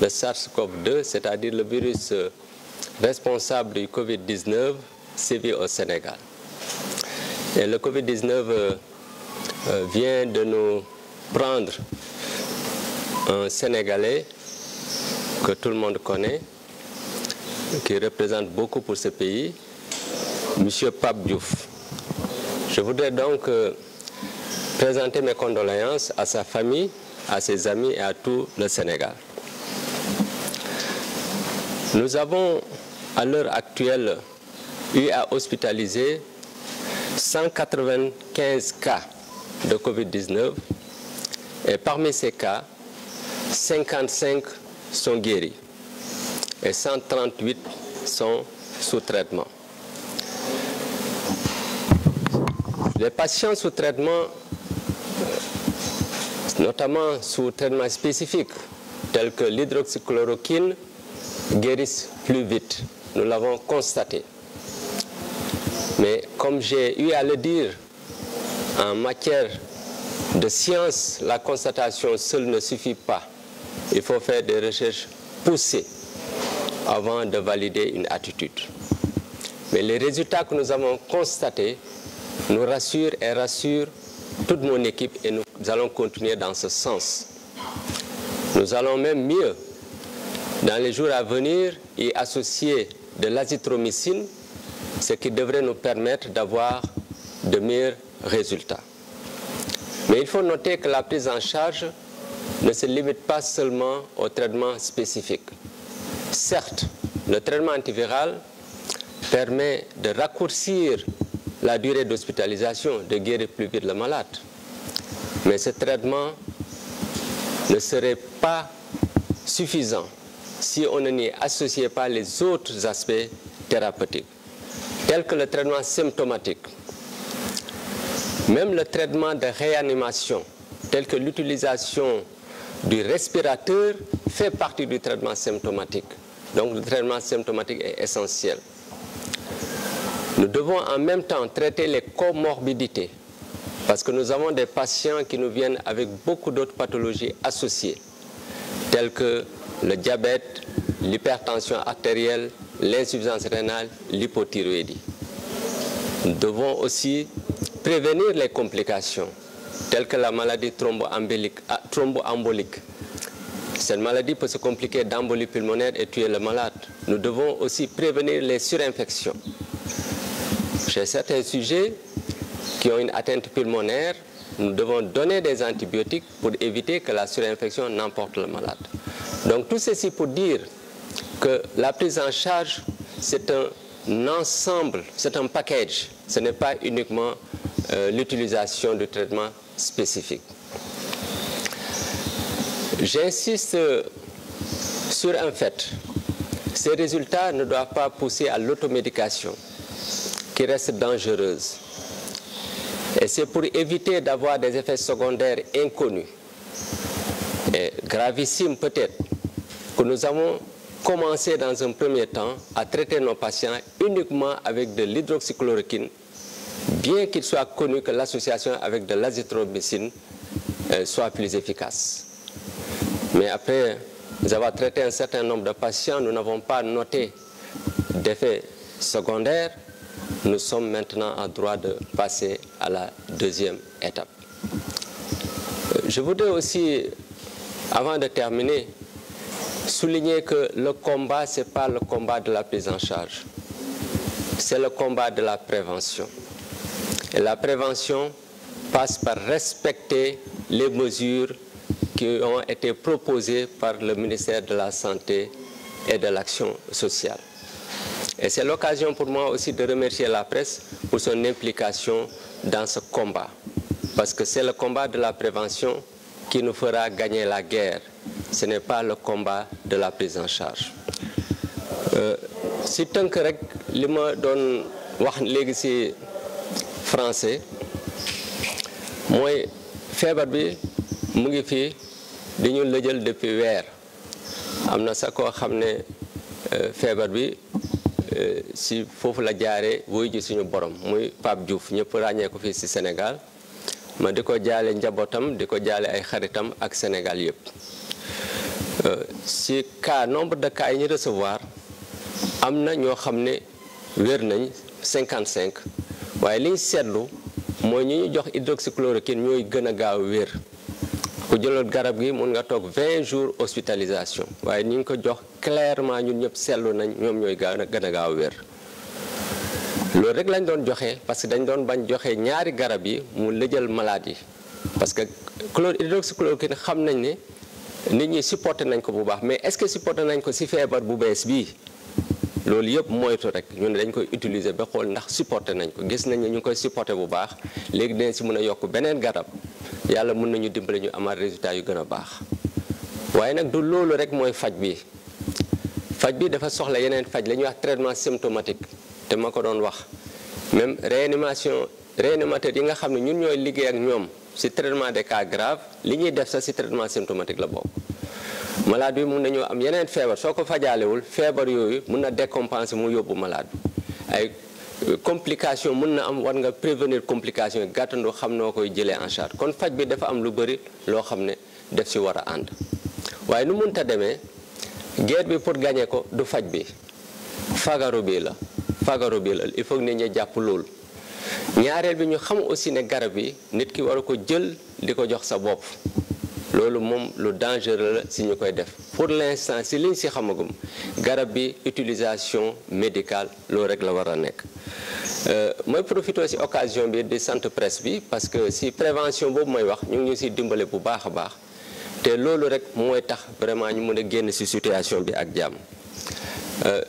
le SARS-CoV-2, c'est-à-dire le virus responsable du Covid-19, sévit au Sénégal. Et le Covid-19 vient de nous prendre un Sénégalais que tout le monde connaît, qui représente beaucoup pour ce pays, M. Pape Diouf. Je voudrais donc présenter mes condoléances à sa famille, à ses amis et à tout le Sénégal. Nous avons à l'heure actuelle eu à hospitaliser 195 cas de Covid-19 et parmi ces cas, 55 sont guéris et 138 sont sous traitement. Les patients sous traitement, notamment sous traitement spécifique, tels que l'hydroxychloroquine, guérissent plus vite. Nous l'avons constaté. Mais comme j'ai eu à le dire, en matière de science, la constatation seule ne suffit pas. Il faut faire des recherches poussées avant de valider une attitude. Mais les résultats que nous avons constatés nous rassurent et rassurent toute mon équipe et nous allons continuer dans ce sens. Nous allons même mieux, dans les jours à venir, y associer de l'azithromycine, ce qui devrait nous permettre d'avoir de meilleurs résultats. Mais il faut noter que la prise en charge ne se limite pas seulement au traitement spécifique. Certes, le traitement antiviral permet de raccourcir la durée d'hospitalisation, de guérir plus vite le malade. Mais ce traitement ne serait pas suffisant si on n'y associait pas les autres aspects thérapeutiques, tels que le traitement symptomatique. Même le traitement de réanimation, tel que l'utilisation du respirateur, fait partie du traitement symptomatique. Donc le traitement symptomatique est essentiel. Nous devons en même temps traiter les comorbidités, parce que nous avons des patients qui nous viennent avec beaucoup d'autres pathologies associées, telles que le diabète, l'hypertension artérielle, l'insuffisance rénale, l'hypothyroïdie. Nous devons aussi prévenir les complications, telles que la maladie thromboembolique. Cette maladie peut se compliquer d'embolie pulmonaire et tuer le malade. Nous devons aussi prévenir les surinfections. Chez certains sujets qui ont une atteinte pulmonaire, nous devons donner des antibiotiques pour éviter que la surinfection n'emporte le malade. Donc tout ceci pour dire que la prise en charge, c'est un ensemble, c'est un package. Ce n'est pas uniquement l'utilisation du traitement spécifique. J'insiste sur un fait. Ces résultats ne doivent pas pousser à l'automédication, qui reste dangereuse. Et c'est pour éviter d'avoir des effets secondaires inconnus et gravissimes peut-être que nous avons commencé dans un premier temps à traiter nos patients uniquement avec de l'hydroxychloroquine, bien qu'il soit connu que l'association avec de l'azithromycine soit plus efficace. Mais après avoir traité un certain nombre de patients, nous n'avons pas noté d'effets secondaires. Nous sommes maintenant en droit de passer à la deuxième étape. Je voudrais aussi, avant de terminer, souligner que le combat, ce n'est pas le combat de la prise en charge. C'est le combat de la prévention. Et la prévention passe par respecter les mesures qui ont été proposées par le ministère de la Santé et de l'Action sociale. Et c'est l'occasion pour moi aussi de remercier la presse pour son implication dans ce combat. Parce que c'est le combat de la prévention qui nous fera gagner la guerre. Ce n'est pas le combat de la prise en charge. Si tant que li ma doon wax léegi ci français mooy feebar bi mu ngi fii di ñu lëjal depuis weer am na sax koo xam ne feebar bi si foofu la jaaree wuy ji suñu borom muy Pape Diouf ñëpp ràññee ko fii si Sénégal ma di ko jaale njabootam di ko jaale ay xaritam ak Sénégal yëpp. si cas nombre de cas yi ñu recevoir am na ñoo xam ne wér nañ 55 waaye li ñu seetlu mooy ñi ñu jox hydroxychloroquine ñooy gën a gaaw wér. ku jëloon garab gi mun nga toog 20 jours hospitalisation waaye ñi ngi ko jox clairement ñun ñëpp seetlu nañ ñoom ñooy gën a gaaw wér. loolu rek lañ doon joxe parce que dañ doon bañ joxe ñaari garab yi mu lëjal malade yi parce que hydroxychloroquine xam nañ ne nit ñi supporté nañ ko bu baax mais est-ce que supporté nañ ko si feebar bu bees bii loolu yëpp moytu rek ñun dañ koy utiliser ba xool ndax supporté nañ ko gis nañ ne ñu ngi koy supporté bu baax léegi dinañ si mën a yokk beneen garab yàlla mën nañu dimbale ñu amaat résultat yu gën a baax waaye nag du loolu rek mooy faj bi dafa soxla yeneen faj la ñuy wax traitement symptomatique te ma ko doon wax même réanimateur yi nga xam ne ñun ñooy liggéey ak ñoom ci traitement des cas graves li ñuy def sax ci traitement symptomatique la bokk. malade bi mun nañoo am yeneen feebar soo ko fajaalewul feebar yooyu mun na décompenser mu yóbbu malade bi ay complication mun na am war nga prévenir complication yi gàttandu xam noo koy jëlee en charge kon faj bi dafa am lu bëri loo xam ne def ci war a ànd waaye nu munta demee guerre bi pour gagner ko du faj bi fagaru bi la il faut que nit ñi jàpp loolu ñaareel bi ñu xam aussi ne garab yi nit ki war ko jël di ko jox sa bopp loolu moom lu dangereux la si ñu koy def pour l'instant si liñ si xamagum garab bi utilisation médicale loolu rek la war a nekk mooy profité si occasion bi di sant presse bi parce que si prévention boobu mooy wax ñu ngi ñu si dimbale bu baax a baax te loolu rek mooy tax vraiment ñu mën a génn si situation bi ak jàmm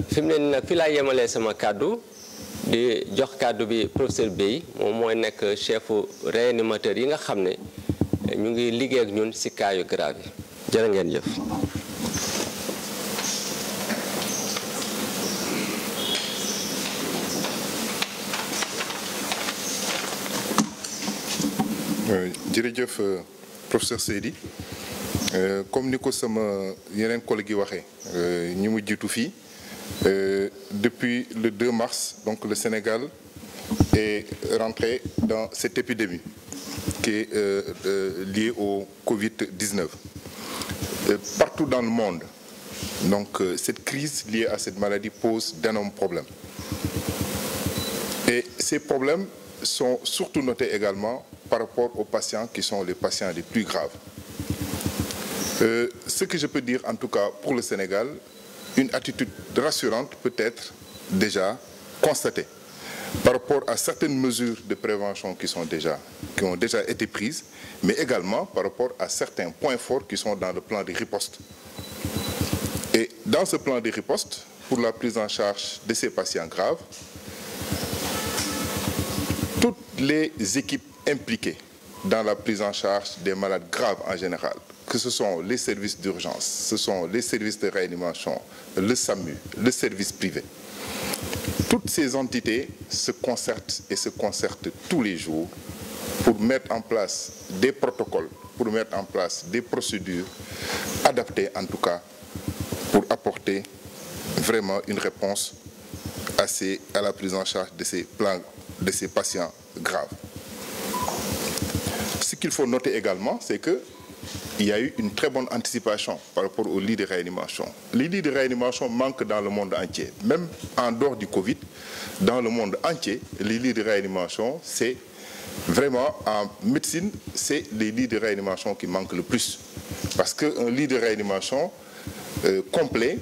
fi mu ne nii nag fi laa yemalee sama kàddu di jox kàddu bi professeur Bey moom mooy nekk chefu réanimateur yi nga xam ne ñu ngi liggéey ak ñun ci cas yu grave yi jërë ngeen jëf. jërëjëf professeur Seydi comme ni ko sama yeneen collègues yi waxee ñi mu jiitu fii depuis le 2 mars donc le Sénégal est rentré dans cette épidémie qui est liée au Covid-19 partout dans le monde. Donc cette crise liée à cette maladie pose d'énormes problèmes. Et ces problèmes sont surtout notés également par rapport aux patients qui sont les patients les plus graves. Ce que je peux dire en tout cas pour le Sénégal, une attitude rassurante peut être déjà constatée par rapport à certaines mesures de prévention qui ont déjà été prises, mais également par rapport à certains points forts qui sont dans le plan de riposte. Et dans ce plan de riposte, pour la prise en charge de ces patients graves, toutes les équipes impliquées dans la prise en charge des malades graves en général, que ce sont les services d'urgence, ce sont les services de réanimation, le SAMU, le service privé, toutes ces entités se concertent et se concertent tous les jours pour mettre en place des protocoles, pour mettre en place des procédures adaptées en tout cas pour apporter vraiment une réponse à la prise en charge de ces patients graves. Ce qu'il faut noter également, c'est qu'il y a eu une très bonne anticipation par rapport aux lits de réanimation. Les lits de réanimation manquent dans le monde entier. Même en dehors du Covid, dans le monde entier, les lits de réanimation, c'est vraiment en médecine, c'est les lits de réanimation qui manquent le plus. Parce qu'un lit de réanimation complet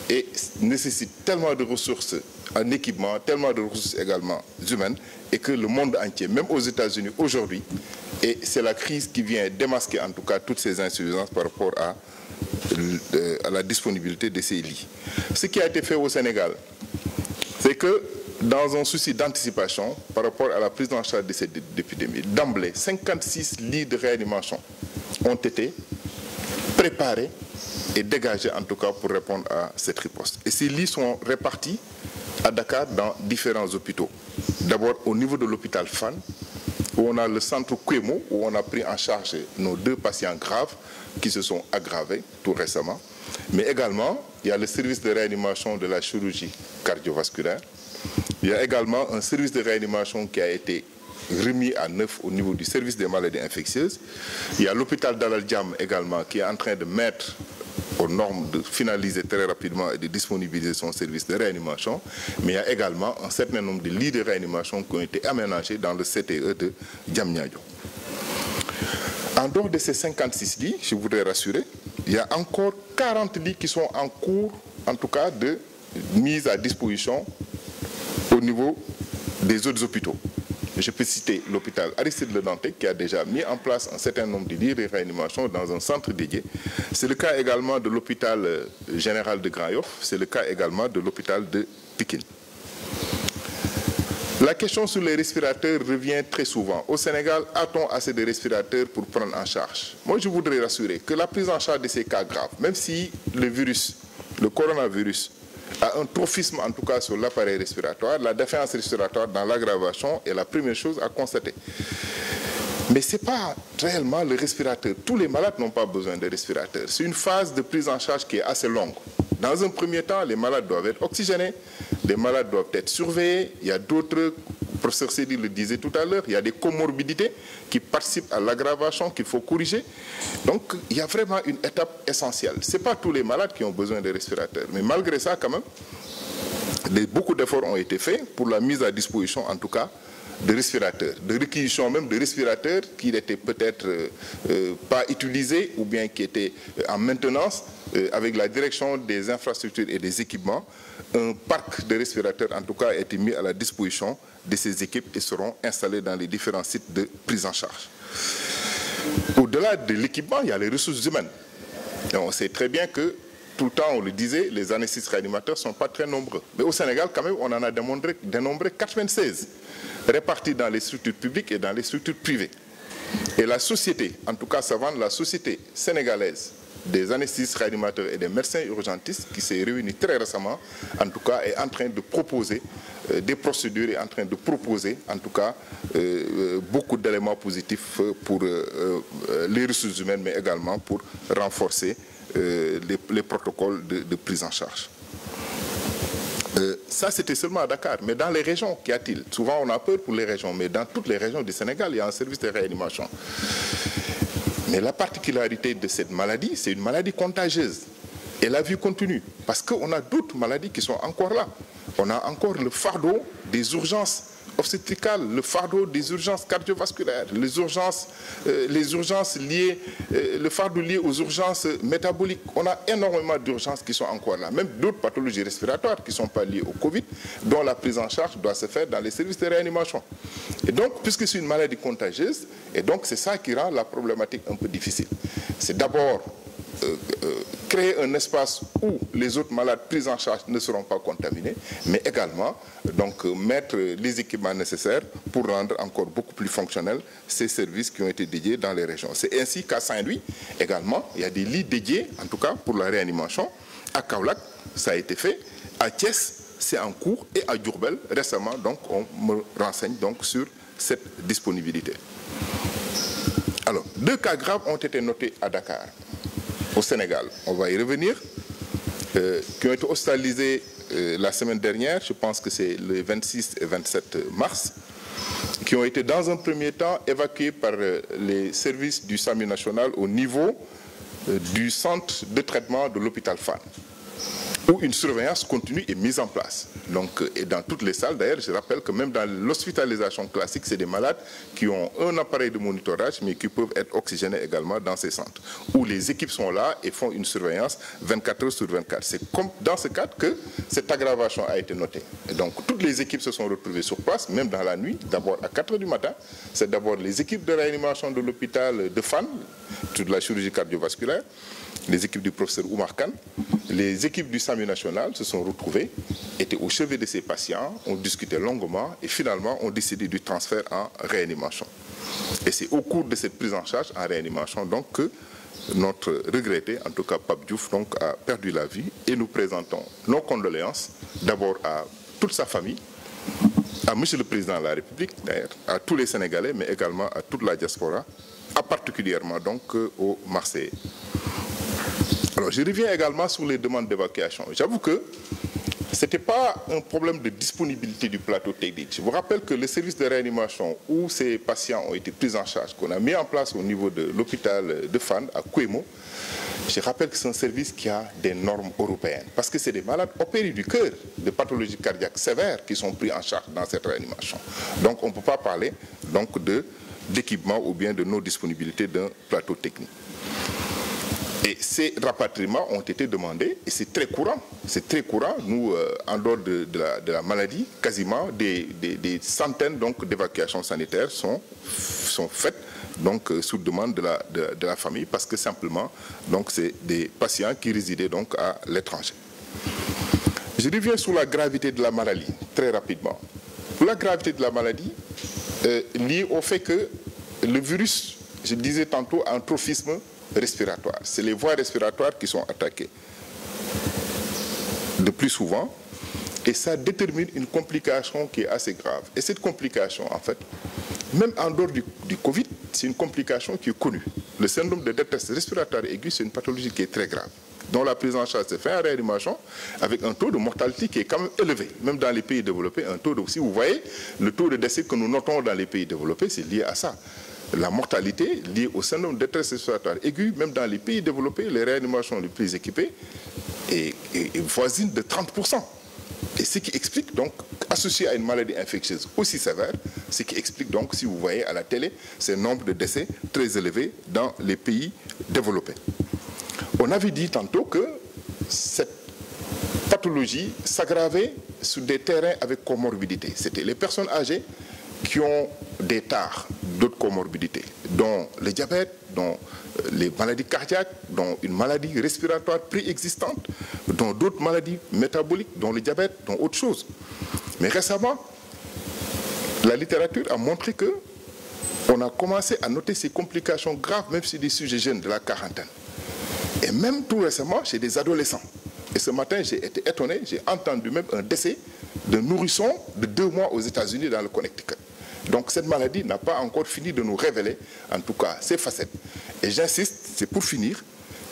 et nécessite tellement de ressources en équipement, tellement de ressources également humaines, et que le monde entier, même aux États-Unis aujourd'hui, et c'est la crise qui vient démasquer en tout cas toutes ces insuffisances par rapport à la disponibilité de ces lits. Ce qui a été fait au Sénégal, c'est que dans un souci d'anticipation par rapport à la prise en charge de cette épidémie, d'emblée, 56 lits de réanimation ont été préparés et dégagés en tout cas pour répondre à cette riposte. Et ces lits sont répartis à Dakar dans différents hôpitaux. D'abord au niveau de l'hôpital Fann, où on a le centre Kwemo, où on a pris en charge nos 2 patients graves qui se sont aggravés tout récemment, mais également il y a le service de réanimation de la chirurgie cardiovasculaire. Il y a également un service de réanimation qui a été remis à neuf au niveau du service des maladies infectieuses. Il y a l'hôpital Dalal Jamm également qui est en train de mettre aux normes, de finaliser très rapidement et de disponibiliser son service de réanimation. Mais il y a également un certain nombre de lits de réanimation qui ont été aménagés dans le CTE de Diamniadio. En dehors de ces 56 lits, je voudrais rassurer, il y a encore 40 lits qui sont en cours, en tout cas, de mise à disposition au niveau des autres hôpitaux. Je peux citer l'hôpital Aristide Le Dantec qui a déjà mis en place un certain nombre de lits de réanimation dans un centre dédié. C'est le cas également de l'hôpital général de Grand Yoff, c'est le cas également de l'hôpital de Pikine. La question sur les respirateurs revient très souvent. Au Sénégal, a-t-on assez de respirateurs pour prendre en charge? Moi, je voudrais rassurer que la prise en charge de ces cas graves, même si le coronavirus, a un trophisme en tout cas sur l'appareil respiratoire, la défaillance respiratoire dans l'aggravation est la première chose à constater. Mais ce n'est pas réellement le respirateur. Tous les malades n'ont pas besoin de respirateurs. C'est une phase de prise en charge qui est assez longue. Dans un premier temps, les malades doivent être oxygénés, les malades doivent être surveillés. Il y a d'autres, le professeur Seydi le disait tout à l'heure, il y a des comorbidités qui participent à l'aggravation qu'il faut corriger. Donc, il y a vraiment une étape essentielle. Ce n'est pas tous les malades qui ont besoin de respirateurs. Mais malgré ça, quand même, beaucoup d'efforts ont été faits pour la mise à disposition, en tout cas, de respirateurs, de réquisition même de respirateurs qui n'étaient peut-être pas utilisés ou bien qui étaient en maintenance avec la direction des infrastructures et des équipements. Un parc de respirateurs, en tout cas, a été mis à la disposition de ces équipes et seront installés dans les différents sites de prise en charge. Au-delà de l'équipement, il y a les ressources humaines. Et on sait très bien que tout le temps, on le disait, les anesthésistes réanimateurs ne sont pas très nombreux. Mais au Sénégal, quand même, on en a dénombré 96, répartis dans les structures publiques et dans les structures privées. Et la société, en tout cas savante, la société sénégalaise des anesthésistes réanimateurs et des médecins urgentistes, qui s'est réunie très récemment, en tout cas, est en train de proposer des procédures et en train de proposer, en tout cas, beaucoup d'éléments positifs pour les ressources humaines, mais également pour renforcer les protocoles de prise en charge. Ça, c'était seulement à Dakar. Mais dans les régions, qu'y a-t-il? Souvent, on a peur pour les régions, mais dans toutes les régions du Sénégal, il y a un service de réanimation. Mais la particularité de cette maladie, c'est une maladie contagieuse. Et la vie continue. Parce qu'on a d'autres maladies qui sont encore là. On a encore le fardeau des urgences obstétricales, le fardeau des urgences cardiovasculaires, les urgences liées, le fardeau lié aux urgences métaboliques. On a énormément d'urgences qui sont encore là. Même d'autres pathologies respiratoires qui ne sont pas liées au Covid, dont la prise en charge doit se faire dans les services de réanimation. Et donc, puisque c'est une maladie contagieuse, et donc c'est ça qui rend la problématique un peu difficile. C'est d'abord créer un espace où les autres malades pris en charge ne seront pas contaminés, mais également donc, mettre les équipements nécessaires pour rendre encore beaucoup plus fonctionnels ces services qui ont été dédiés dans les régions. C'est ainsi qu'à Saint-Louis, également, il y a des lits dédiés, en tout cas pour la réanimation. À Kaolack, ça a été fait. À Thiès, c'est en cours. Et à Diourbel, récemment, donc, on me renseigne donc, sur cette disponibilité. Alors, 2 cas graves ont été notés à Dakar. Au Sénégal, on va y revenir, qui ont été hospitalisés la semaine dernière, je pense que c'est le 26 et 27 mars, qui ont été dans un premier temps évacués par les services du SAMU national au niveau du centre de traitement de l'hôpital Fann, où une surveillance continue est mise en place. Donc, et dans toutes les salles, d'ailleurs, je rappelle que même dans l'hospitalisation classique, c'est des malades qui ont un appareil de monitorage, mais qui peuvent être oxygénés également dans ces centres, où les équipes sont là et font une surveillance 24 heures sur 24. C'est comme dans ce cadre que cette aggravation a été notée. Et donc, toutes les équipes se sont retrouvées sur place, même dans la nuit, d'abord à 4 heures du matin. C'est d'abord les équipes de réanimation de l'hôpital de Fann, de la chirurgie cardiovasculaire, les équipes du professeur Oumar Kane, les équipes du SAMU national se sont retrouvées, étaient au chevet de ces patients, ont discuté longuement et finalement ont décidé du transfert en réanimation. Et c'est au cours de cette prise en charge en réanimation donc, que notre regretté, en tout cas Pape Diouf, donc, a perdu la vie. Et nous présentons nos condoléances d'abord à toute sa famille, à M. le Président de la République, d'ailleurs, à tous les Sénégalais, mais également à toute la diaspora, particulièrement donc aux Marseillais. Alors, je reviens également sur les demandes d'évacuation. J'avoue que ce n'était pas un problème de disponibilité du plateau technique. Je vous rappelle que le service de réanimation où ces patients ont été pris en charge, qu'on a mis en place au niveau de l'hôpital de Fann, à Kouémo, je rappelle que c'est un service qui a des normes européennes. Parce que c'est des malades opérés du cœur, de pathologies cardiaques sévères qui sont pris en charge dans cette réanimation. Donc on ne peut pas parler d'équipement ou bien de non-disponibilité d'un plateau technique. Et ces rapatriements ont été demandés et c'est très courant. C'est très courant. Nous, en dehors de la maladie, quasiment des centaines d'évacuations sanitaires sont faites sous demande de la famille parce que simplement c'est des patients qui résidaient à l'étranger. Je reviens sur la gravité de la maladie très rapidement. Pour la gravité de la maladie, liée au fait que le virus, je disais tantôt, a un trophisme respiratoire. C'est les voies respiratoires qui sont attaquées le plus souvent et ça détermine une complication qui est assez grave. Et cette complication, en fait, même en dehors du Covid, c'est une complication qui est connue. Le syndrome de détresse respiratoire aiguë, c'est une pathologie qui est très grave, dont la prise en charge se fait en réanimation avec un taux de mortalité qui est quand même élevé. Même dans les pays développés, si vous voyez le taux de décès que nous notons dans les pays développés, c'est lié à ça. La mortalité liée au syndrome de détresse respiratoire aiguë, même dans les pays développés, les réanimations les plus équipées, est voisine de 30%. Et ce qui explique donc, associé à une maladie infectieuse aussi sévère, ce qui explique donc, si vous voyez à la télé, ces nombres de décès très élevés dans les pays développés. On avait dit tantôt que cette pathologie s'aggravait sur des terrains avec comorbidité. C'était les personnes âgées qui ont des tares d'autres comorbidités, dont le diabète, dont les maladies cardiaques, dont une maladie respiratoire préexistante, dont d'autres maladies métaboliques, dont le diabète, dont autre chose. Mais récemment, la littérature a montré que on a commencé à noter ces complications graves, même chez des sujets jeunes de la quarantaine. Et même tout récemment, chez des adolescents. Et ce matin, j'ai été étonné, j'ai entendu même un décès d'un nourrisson de 2 mois aux États-Unis dans le Connecticut. Donc cette maladie n'a pas encore fini de nous révéler, en tout cas, ses facettes. Et j'insiste, c'est pour finir,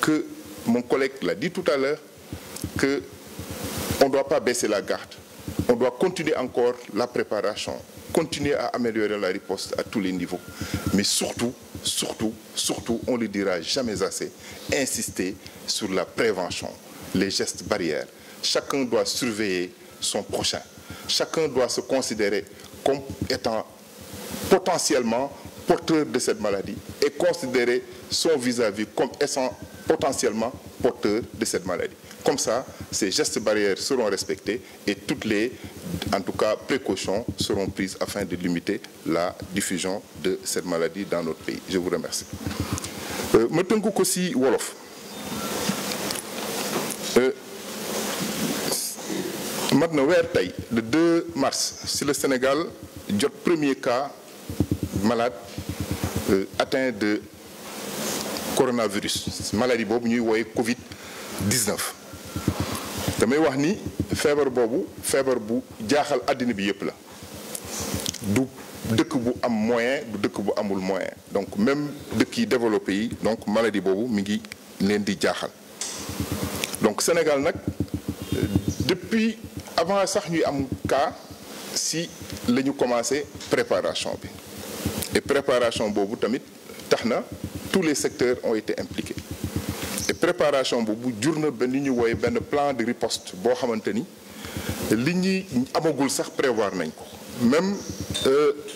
que mon collègue l'a dit tout à l'heure, qu'on ne doit pas baisser la garde. On doit continuer encore la préparation, continuer à améliorer la riposte à tous les niveaux. Mais surtout, on ne le dira jamais assez, insister sur la prévention, les gestes barrières. Chacun doit surveiller son prochain. Chacun doit se considérer comme étant potentiellement porteur de cette maladie et considérer son vis-à-vis comme étant potentiellement porteur de cette maladie. Comme ça, ces gestes barrières seront respectés et toutes les, en tout cas, précautions seront prises afin de limiter la diffusion de cette maladie dans notre pays. Je vous remercie. Ma tënku ko ci wolof. Mat na weer tey le 2 mars si le Sénégal jot premier cas malade atteint de coronavirus maladie boobu ñuy wooye Covid-19 damay wax ni feebar boobu feebar bu jaaxal àddina bi yëpp la du dëkk bu am moyen du dëkk bu amul moyen donc même dëkk yi développé yi donc maladie boobu mi ngi leen di jaaxal donc Sénégal nag depuis avant sax ñuy am cas si la ñu commencé préparation bi et préparation boobu tamit tax na tous les secteurs ont été impliqués et préparation boobu jur na benn ñu wooye benn plan de riposte boo xamante ni li ñuy amagul sax prévoir nañ ko même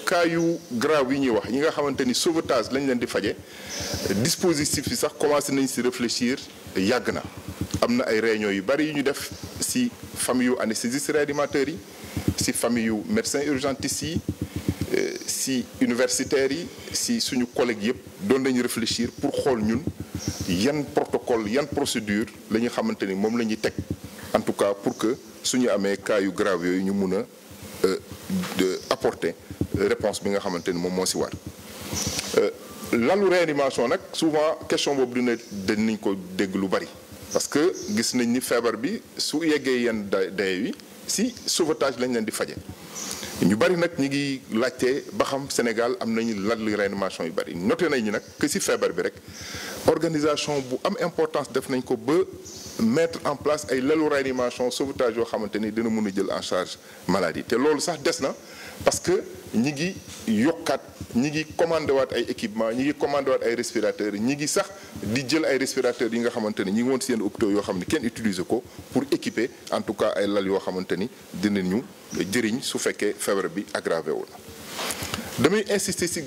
cas yu grave yi ñuy wax yi nga xamante ni sauvetage lañ leen di faje dispositif yi sax commencé nañ si réfléchir yàgg na am na ay réunions yu bari yu ñu def si famille yu anesthésistes réanimateurs yi si famille yu médecins urgentistes yi si universitaires yi si suñu collègues yëpp doon nañu réfléchir pour xool ñun yan protocole yan procédure la ñu xamante ni moom la ñuy teg en tout cas pour que suñu amee cas yu grave yooyu ñu mun a apporter réponse bi nga xamante ni moom moo si war. lalu réanimation nag souvent question boobu dinañ ko dégg lu bari parce que gis nañ ni feebar bi su yeggee yenn daye wi si sauvetage lañ leen di faje ñu bari nag ñi ngi laajte ba xam Sénégal am nañu lali réanimation yu bari noté nañu nag que si feebar bi rek organisation bu am importance def nañ ko ba mettre en place ay lalu réanimation sauvetage yoo xamante ni dina mën a jël en charge maladie te loolu sax des na parce que ñi ngi yokkaat ñi ngi commandé waat ay équipement ñi ngi commandé waat ay respirateurs ñi ngi sax di jël ay respirateurs yi nga xamante ni ñi ngi woon si yenn hôpitaux yoo xam ne kenn utiliser ko pour équiper en tout cas ay lal yoo xamante ni dinañu jëriñ su fekkee feebar bi aggravé wu na damay insister ci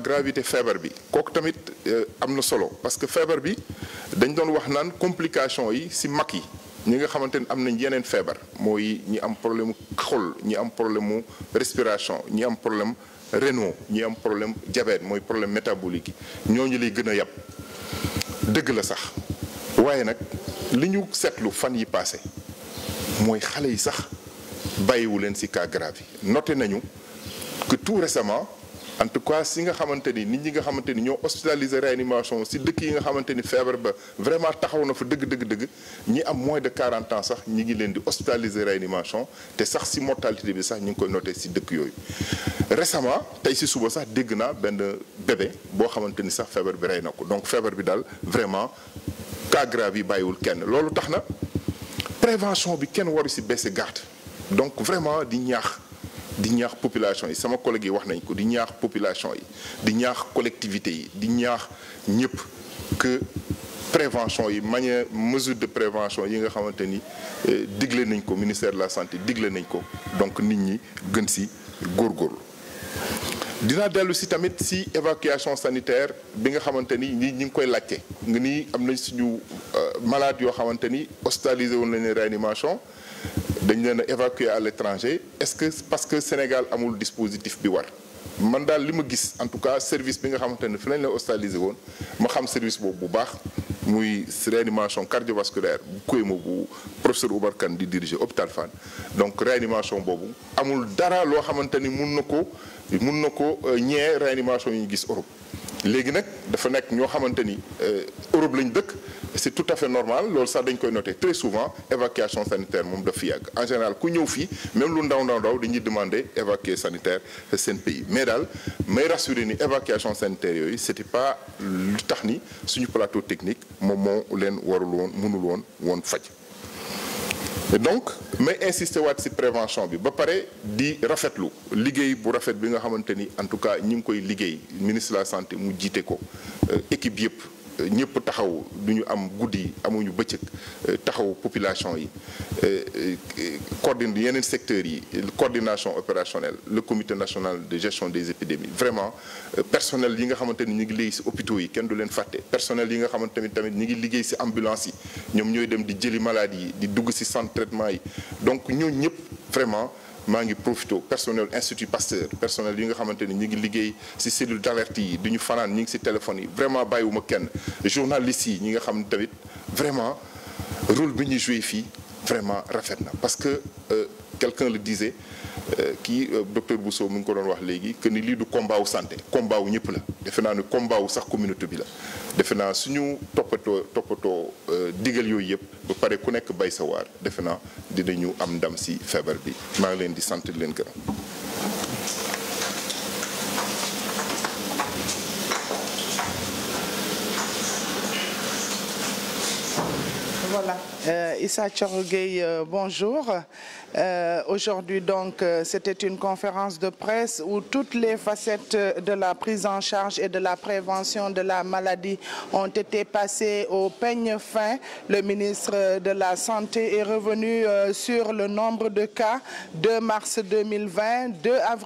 gravité feebar bi kooku tamit am na solo parce que feebar bi dañ doon wax naan complication yi ci mag yi ñi nga xamante ni am nañ yeneen feebar mooy ñi am problème xol ñi am problème mu respiration ñi am problème rénal ñi am problème diabète mooy problème métabolique yi ñooñu lay gën a yàpp dëgg la sax waaye nag li ñu seetlu fan yi passé mooy xale yi sax bàyyiwu leen ci cas grave yi noté nañu que tout récemment en tout cas si nga xamante ni nit ñi nga xamante ni ñoo hospitalisé réanimation si dëkk yi nga xamante ni feebar ba vraiment taxaw na fa dëgg ñi am moins de 40 ans sax ñi ngi leen di hospitalisé réanimation te sax si mortalité bi sax ñu ngi koy noté si dëkk yooyu. récemment tey si suba sax dégg naa benn bébé boo xamante ni sax feebar bi rey na ko donc feebar bi daal vraiment cas grave yi bàyyiwul kenn loolu tax na prévention bi kenn waru si baisser garde donc vraiment di ñaax population yi sama collègue yi wax nañ ko di ñaax population yi di ñaax collectivité yi di ñaax ñëpp que prévention yi mesure de prévention yi nga xamante ni digle nañ ko ministère de la santé digle nañ ko donc nit ñi gën si góorgóorlu. dinaa dellu si tamit si évacuation sanitaire bi nga xamante ni ñi ngi koy laajte nga ni am nañ suñu malade yoo xamante ni hospitalisé woon nañu réanimation. dañ leen a évacuer à l'étranger est-ce que parce que Sénégal amul dispositif bi war man daal li ma gis en tout cas service bi nga xamante ne fi lañ la hospitalisé woon ma xam service boobu bu baax muy réanimation cardiovasculaire bu Kouéma bu professeur Oumar Kane di diriger hôpital Fann donc réanimation boobu amul dara loo xamante ni mun na ko ñee réanimation yi ñu gis Europe léegi nag dafa nekk ñoo xamante ni Europe lañ dëkk c'est tout à fait normal loolu sax dañ koy noter très souvent évacuation sanitaire moom daf fi yàgg en général ku ñëw fii même lu ndaw dañuy demander évacuer sanitaire seen pays mais daal may rassurer ni évacuation sanitaire yooyu c'était pas lu tax ni suñu plateau technique moom moo leen mënul woon faj. donc may insister waat ci prévention bi ba pare di rafetlu liggéey bu rafet bi nga xamante ni en tout cas ñi ngi koy liggéey ministre de la santé mu jiite ko équipe yëpp ñëpp taxaw du ñu am guddi amuñu bëccëg taxaw population yi coordonne yeneen secteurs yi coordination opérationnelle le comité national de gestion des épidémies vraiment personnel yi nga xamante ni ñu ngi liggéey ci hôpitaux yi kenn du leen fàtte personnel yi nga xamante ni tamit ñu ngi liggéey ci ambulance yi ñoom ñooy dem di jëli maladies yi di dugg ci centre traitement yi donc ñooñu ñëpp vraiment maa ngi profité personnel Institut Pasteur personnel yi nga xamante ni ñu ngi liggéey ci cellule d'alerte yi du ñu fanaan ñi ngi ci téléphone yi vraiment bàyyiwuma kenn journalistes yi ñi nga xam ne tamit vraiment rôle bi ñuy joué fii vraiment rafet na parce que quelqu'un le disait docteur Bousso mu ngi ko doon wax léegi que ni lii du combat wu santé combat wu ñëpp la defe naa ne combat wu sax communauté bi la defe naa suñu toppatoo digal yooyu yëpp ba pare ku nekk bay sa waar defe naa dinañu am ndam ci feebar bi maa ngi leen di sant di leen gërëm. Voilà, Issa Thioro Gueye, bonjour. Aujourd'hui, donc, c'était une conférence de presse où toutes les facettes de la prise en charge et de la prévention de la maladie ont été passées au peigne fin. Le ministre de la Santé est revenu sur le nombre de cas 2 mars 2020, 2 avril